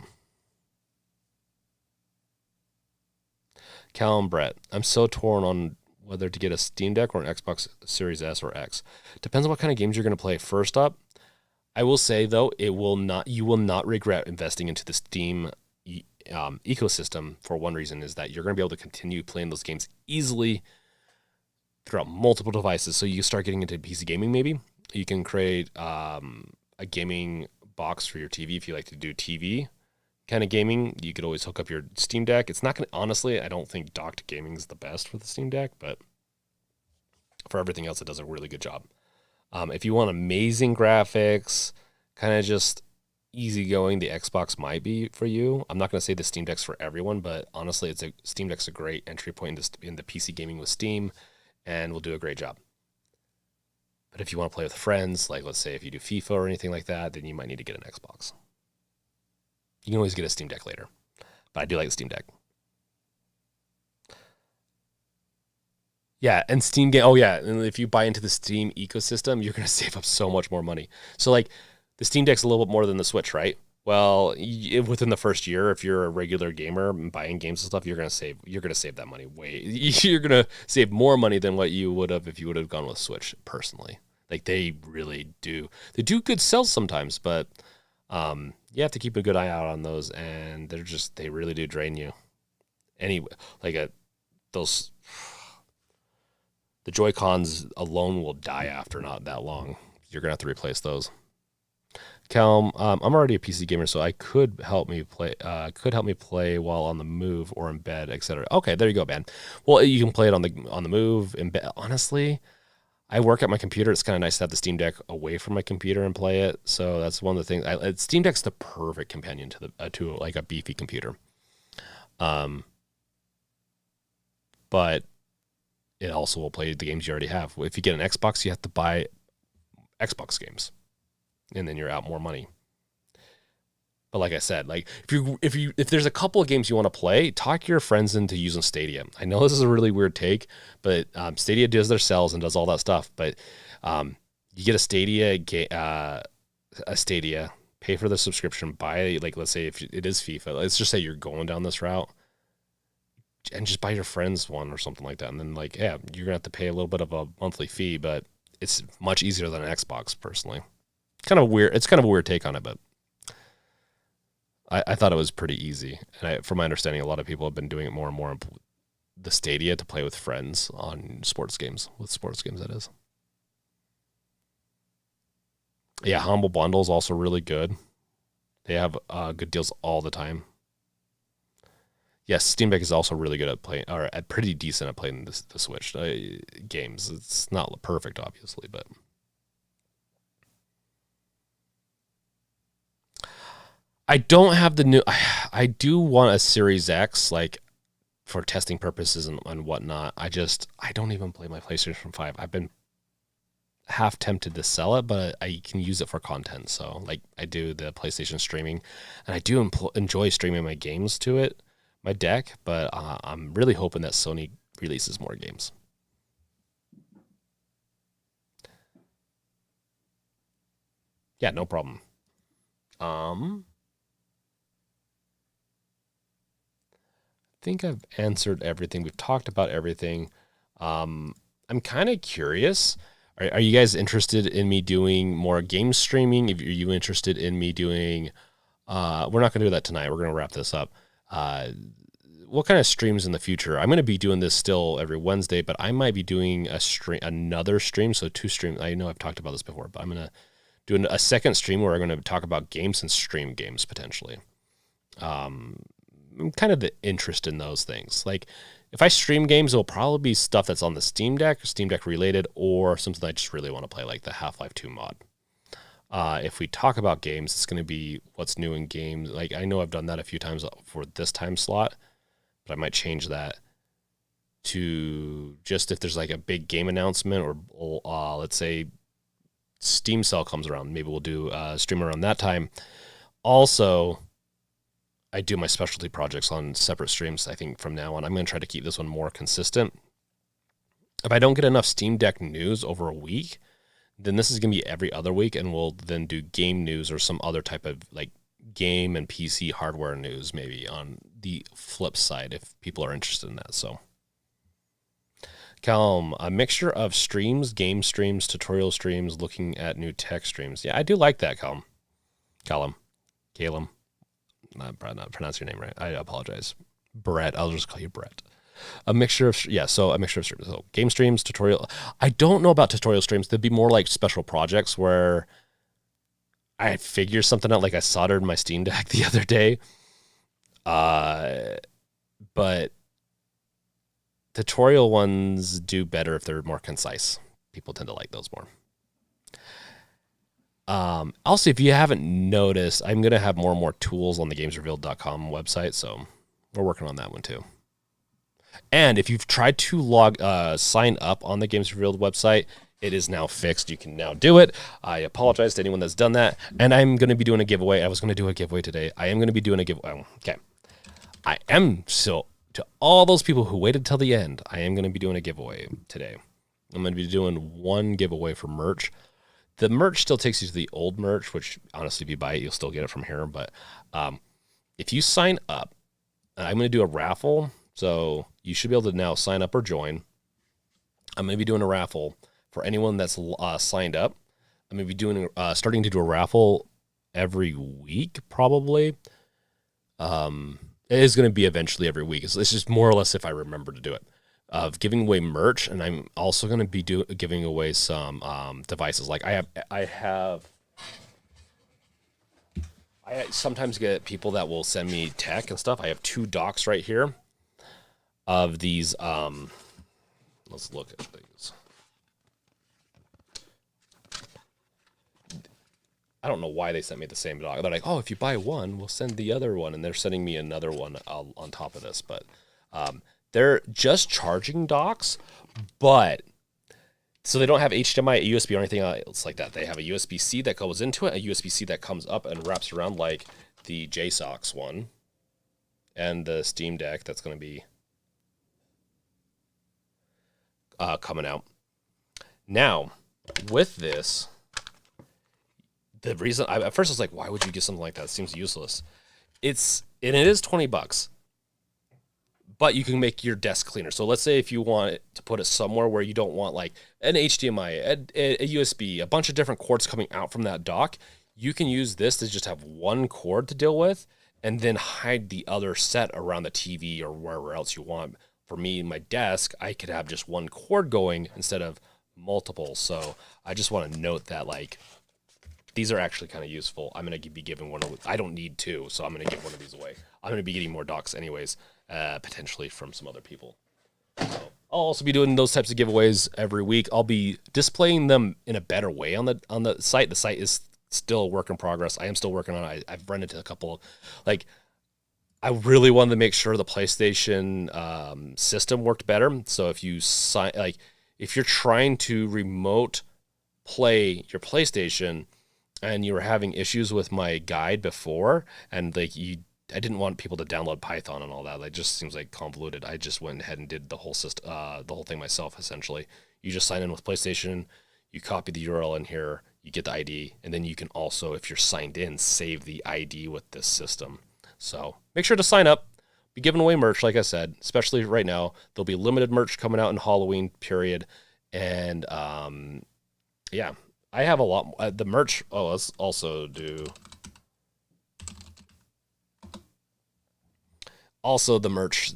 Callum Brett, I'm so torn on whether to get a Steam Deck or an Xbox Series S or X. Depends on what kind of games you're going to play. First up, I will say though, you will not regret investing into the Steam ecosystem for one reason is that you're going to be able to continue playing those games easily throughout multiple devices. So you start getting into PC gaming, maybe you can create a gaming box for your TV. If you like to do TV kind of gaming, you could always hook up your Steam Deck. It's not going to, honestly, I don't think docked gaming is the best for the Steam Deck, but for everything else, it does a really good job. If you want amazing graphics, kind of just, easygoing the Xbox might be for you. I'm not going to say the Steam Deck's for everyone, but honestly, Steam Deck's a great entry point in the PC gaming with Steam, and will do a great job. But if you want to play with friends, like let's say if you do FIFA or anything like that, then you might need to get an Xbox. You can always get a Steam Deck later, but I do like the Steam Deck. Yeah, and Steam game. Oh yeah, and if you buy into the Steam ecosystem, you're gonna save up so much more money. So like, the Steam Deck's a little bit more than the Switch, right? Well, within the first year, if you're a regular gamer and buying games and stuff, you're gonna save that money way. You're gonna save more money than what you would have if you would have gone with Switch. Personally, like they really do. They do good sales sometimes, but you have to keep a good eye out on those, and they really do drain you. Anyway, those. The Joy-Cons alone will die after not that long. You're going to have to replace those. Calm, I'm already a PC gamer, so I could help me play while on the move or in bed, etc. Okay, there you go, man. Well, you can play it on the move, in bed. Honestly, I work at my computer. It's kind of nice to have the Steam Deck away from my computer and play it. So that's one of the things. Steam Deck's the perfect companion to like a beefy computer. But it also will play the games you already have. If you get an Xbox, you have to buy Xbox games, and then you're out more money. But like I said, like if there's a couple of games you want to play, talk your friends into using Stadia. I know this is a really weird take, but Stadia does their sales and does all that stuff. But you get a Stadia, pay for the subscription, buy, like, let's say if it is FIFA, let's just say you're going down this route, and just buy your friends one or something like that. And then like, yeah, you're gonna have to pay a little bit of a monthly fee, but it's much easier than an Xbox personally. Kind of weird. It's kind of a weird take on it, but I thought it was pretty easy. And from my understanding, a lot of people have been doing it more and more. The Stadia to play with friends on sports games, that is. Yeah, Humble Bundle is also really good. They have good deals all the time. Yes, Steam Deck is also really good at playing, or at pretty decent at playing the Switch games. It's not perfect, obviously, but I don't have the new. I do want a Series X, like for testing purposes and whatnot. I don't even play my PlayStation 5. I've been half tempted to sell it, but I can use it for content. So like I do the PlayStation streaming, and I do enjoy streaming my games to it. My deck, but I'm really hoping that Sony releases more games. Yeah, no problem. I think I've answered everything. We've talked about everything. I'm kind of curious. Are you guys interested in me doing more game streaming? Are you interested in me doing? We're not going to do that tonight. We're going to wrap this up. What kind of streams in the future? I'm going to be doing this still every Wednesday, but I might be doing another stream. So 2 streams. I know I've talked about this before, but I'm going to do a second stream where I'm going to talk about games and stream games potentially. I'm kind of the interest in those things. Like if I stream games, it'll probably be stuff that's on the Steam Deck related, or something I just really want to play, like the Half-Life 2 mod. If we talk about games, it's going to be what's new in games. Like I know I've done that a few times for this time slot, but I might change that to just if there's like a big game announcement, or let's say Steam Sale comes around, maybe we'll do a stream around that time. Also, I do my specialty projects on separate streams. I think from now on, I'm going to try to keep this one more consistent. If I don't get enough Steam Deck news over a week, then this is going to be every other week, and we'll then do game news or some other type of like game and PC hardware news maybe on the flip side if people are interested in that. So Callum, a mixture of streams, game streams, tutorial streams, looking at new tech streams. Yeah, I do like that, Callum. Calum. Not pronouncing your name right. I apologize. Brett. I'll just call you Brett. A mixture of streams. So game streams, tutorial. I don't know about tutorial streams. They'd be more like special projects where I figure something out. Like I soldered my Steam Deck the other day. But tutorial ones do better if they're more concise. People tend to like those more. Also, if you haven't noticed, I'm going to have more and more tools on the gamesrevealed.com website, so we're working on that one too. And if you've tried to sign up on the Games Revealed website, it is now fixed. You can now do it. I apologize to anyone that's done that. And I'm going to be doing a giveaway. I was going to do a giveaway today. I am going to be doing a giveaway. Okay. I am still, to all those people who waited till the end, I am going to be doing a giveaway today. I'm going to be doing one giveaway for merch. The merch still takes you to the old merch, which honestly, if you buy it, you'll still get it from here. But if you sign up, I'm going to do a raffle. So you should be able to now sign up or join. I'm going to be doing a raffle for anyone that's signed up. I'm going to be doing starting to do a raffle every week, probably. It is going to be eventually every week. It's just more or less if I remember to do it. Of giving away merch, and I'm also going to be giving away some devices. Like I sometimes get people that will send me tech and stuff. I have 2 docks right here of these. Let's look at these. I don't know why they sent me the same dock. They're like, oh, if you buy one, we'll send the other one, and they're sending me another one on top of this. But they're just charging docks, but so they don't have HDMI, USB, or anything else like that. They have a USB-C that goes into it, a USB-C that comes up and wraps around like the JSAUX one, and the Steam Deck that's going to be coming out. Now, with this, the reason at first I was like, why would you get something like that? It seems useless. It is $20. But you can make your desk cleaner. So let's say if you want to put it somewhere where you don't want like an HDMI, a USB, a bunch of different cords coming out from that dock, you can use this to just have one cord to deal with and then hide the other set around the TV or wherever else you want. For me, my desk, I could have just one cord going instead of multiple. So I just want to note that like these are actually kind of useful. I'm going to be giving one. I don't need 2, so I'm going to give one of these away. I'm going to be getting more docks anyways. Potentially from some other people. So I'll also be doing those types of giveaways every week. I'll be displaying them in a better way on the site. The site is still a work in progress. I am still working on it. I've run into a couple, like I really wanted to make sure the PlayStation system worked better. So if you if you're trying to remote play your PlayStation and you were having issues with my guide before, and like I didn't want people to download Python and all that. It just seems like convoluted. I just went ahead and did the whole system, the whole thing myself. Essentially, you just sign in with PlayStation, you copy the URL in here, you get the ID, and then you can also, if you're signed in, save the ID with this system. So make sure to sign up. Be giving away merch, like I said, especially right now. There'll be limited merch coming out in Halloween period, and yeah, I have a lot. The merch. Oh, let's also do. Also, the merch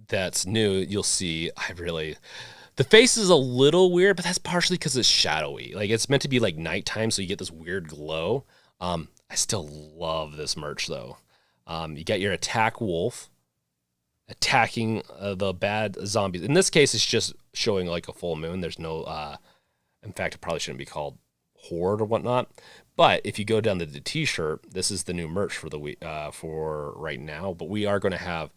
that's new, you'll see, the face is a little weird, but that's partially because it's shadowy. Like, it's meant to be, like, nighttime, so you get this weird glow. I still love this merch, though. You got your attack wolf attacking the bad zombies. In this case, it's just showing, like, a full moon. There's no, in fact, it probably shouldn't be called horde or whatnot. But if you go down to the T-shirt, this is the new merch for the week for right now. But we are going to have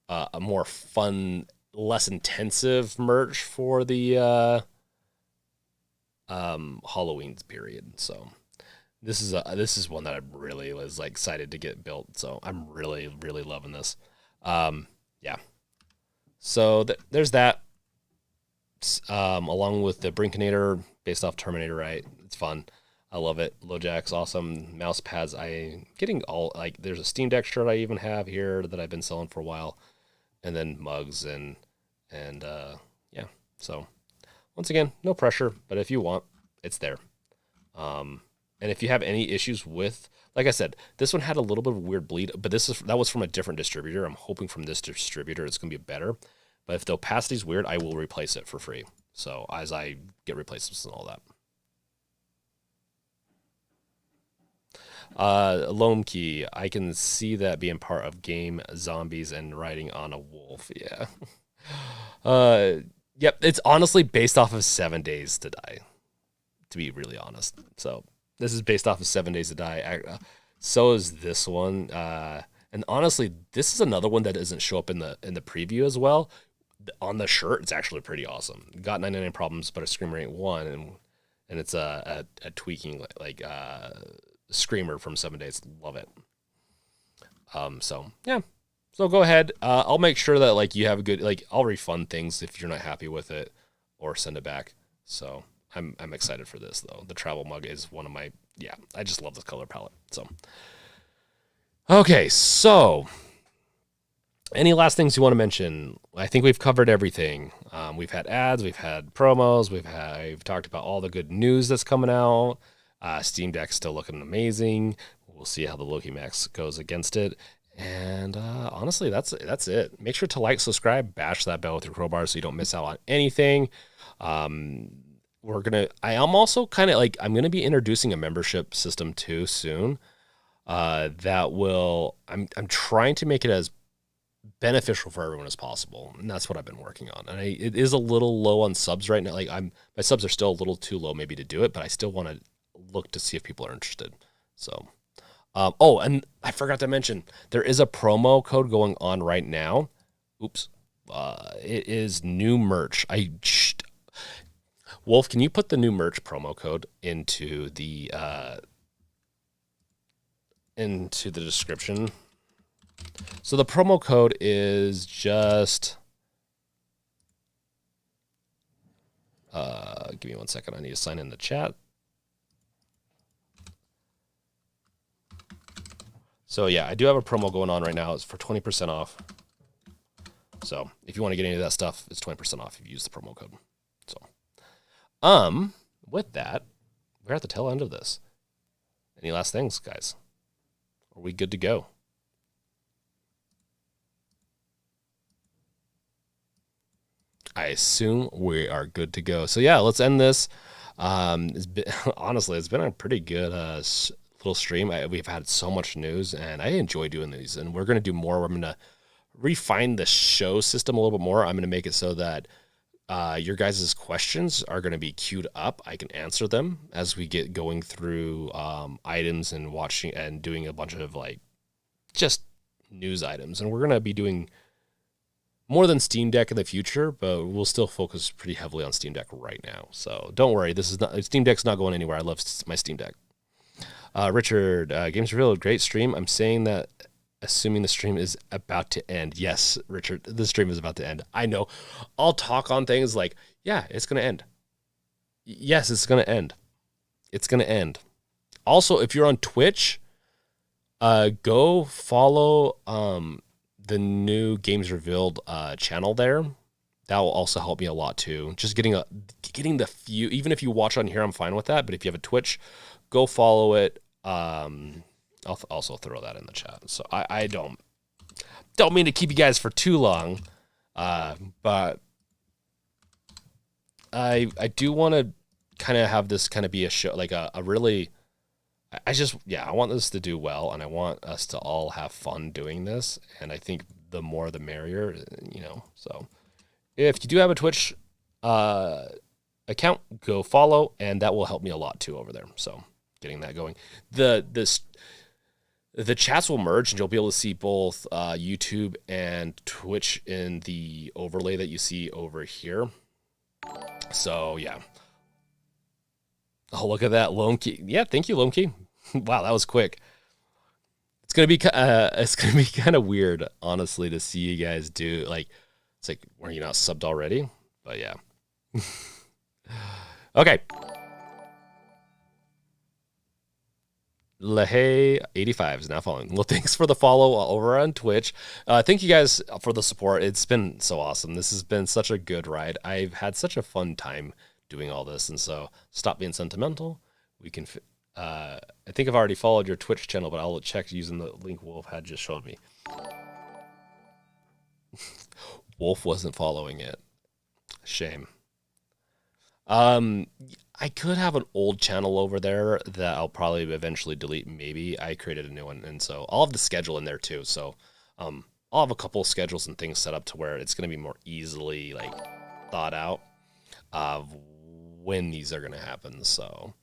a more fun, less intensive merch for the Halloween period. So this is one that I really was like excited to get built. So I'm really loving this. Yeah. So there's that. Along with the Brinkinator based off Terminator, right? It's fun. I love it. LoJack's awesome. Mouse pads. I getting all like there's a Steam Deck shirt I even have here that I've been selling for a while, and then mugs and yeah. So once again, no pressure, but if you want, it's there. And if you have any issues with, like I said, this one had a little bit of weird bleed, but that was from a different distributor. I'm hoping from this distributor it's gonna be better. But if the opacity's weird, I will replace it for free. So as I get replacements and all that. Loam Key, I can see that being part of game zombies and riding on a wolf. Yeah. Yep. It's honestly based off of 7 Days to Die. to be really honest. So this is based off of 7 Days to Die. So is this one. And honestly, this is another one that doesn't show up in the preview as well. On the shirt, it's actually pretty awesome. Got 99 problems, but a screamer ain't one, and it's a tweaking like screamer from 7 Days. Love it. So yeah. So go ahead. I'll make sure that like you have a good I'll refund things if you're not happy with it, or send it back. So I'm excited for this though. The travel mug is one of my I just love this color palette. So okay, so any last things you want to mention? I think we've covered everything. We've had ads, we've had promos, we've talked about all the good news that's coming out. Steam Deck's still looking amazing. We'll see how the Loki Max goes against it. And honestly, that's it. Make sure to like, subscribe, bash that bell with your crowbar so you don't miss out on anything. I am also kind of I'm going to be introducing a membership system too soon. That will, I'm trying to make it as beneficial for everyone as possible, and that's what I've been working on. And it is a little low on subs right now. My subs are still a little too low maybe to do it, but I still want to look to see if people are interested. So, and I forgot to mention, there is a promo code going on right now. Oops. It is new merch. Wolf, can you put the new merch promo code into the description? So the promo code is just give me 1 second. I need to sign in the chat. So yeah, I do have a promo going on right now. It's for 20% off. So if you want to get any of that stuff, it's 20% off if you use the promo code. So with that, we're at the tail end of this. Any last things, guys? Are we good to go? I assume we are good to go. So yeah, let's end this. Honestly, it's been a pretty good little stream. We've had so much news, and I enjoy doing these. And we're going to do more. I'm going to refine the show system a little bit more. I'm going to make it so that your guys' questions are going to be queued up. I can answer them as we get going through items and watching and doing a bunch of just news items. And we're going to be doing more than Steam Deck in the future, but we'll still focus pretty heavily on Steam Deck right now. So don't worry, Steam Deck's not going anywhere. I love my Steam Deck. Richard, Games Revealed, great stream. I'm saying that assuming the stream is about to end. Yes, Richard, the stream is about to end. I know. I'll talk on things like, yeah, it's going to end. Yes, it's going to end. It's going to end. Also, if you're on Twitch, go follow the new Games Revealed channel there. That will also help me a lot too. Just getting the few, even if you watch on here, I'm fine with that. But if you have a Twitch, go follow it. I'll also throw that in the chat. So I don't mean to keep you guys for too long, but I do want to kind of have this kind of be a show, like a really, I want this to do well, and I want us to all have fun doing this. And I think the more the merrier, So if you do have a Twitch account, go follow, and that will help me a lot too over there. So getting that going. The chats will merge, and you'll be able to see both YouTube and Twitch in the overlay that you see over here. So yeah. Oh, look at that, Lone Key. Yeah, thank you, Lone Key. Wow, that was quick. It's gonna be kind of weird, honestly, to see you guys do it's like, were you not subbed already? But yeah. Okay. Lehay85 is now following. Well, thanks for the follow over on Twitch. Thank you guys for the support. It's been so awesome. This has been such a good ride. I've had such a fun time doing all this, and so stop being sentimental. We can. I think I've already followed your Twitch channel, but I'll check using the link Wolf had just showed me. Wolf wasn't following it. Shame. I could have an old channel over there that I'll probably eventually delete. Maybe I created a new one, and so I'll have the schedule in there too. So, I'll have a couple of schedules and things set up to where it's going to be more easily thought out of when these are going to happen. So,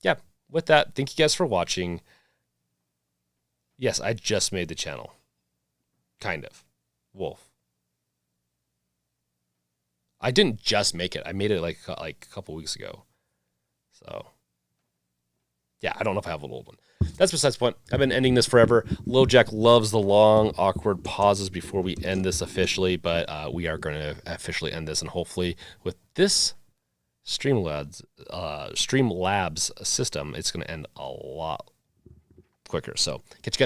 yeah, with that, thank you guys for watching. Yes, I just made the channel. Kind of. Wolf. I didn't just make it. I made it like a couple weeks ago. So, yeah, I don't know if I have an old one. That's besides the point. I've been ending this forever. LoJack loves the long, awkward pauses before we end this officially, but we are going to officially end this, and hopefully with this Streamlabs system, it's going to end a lot quicker. So, catch you guys.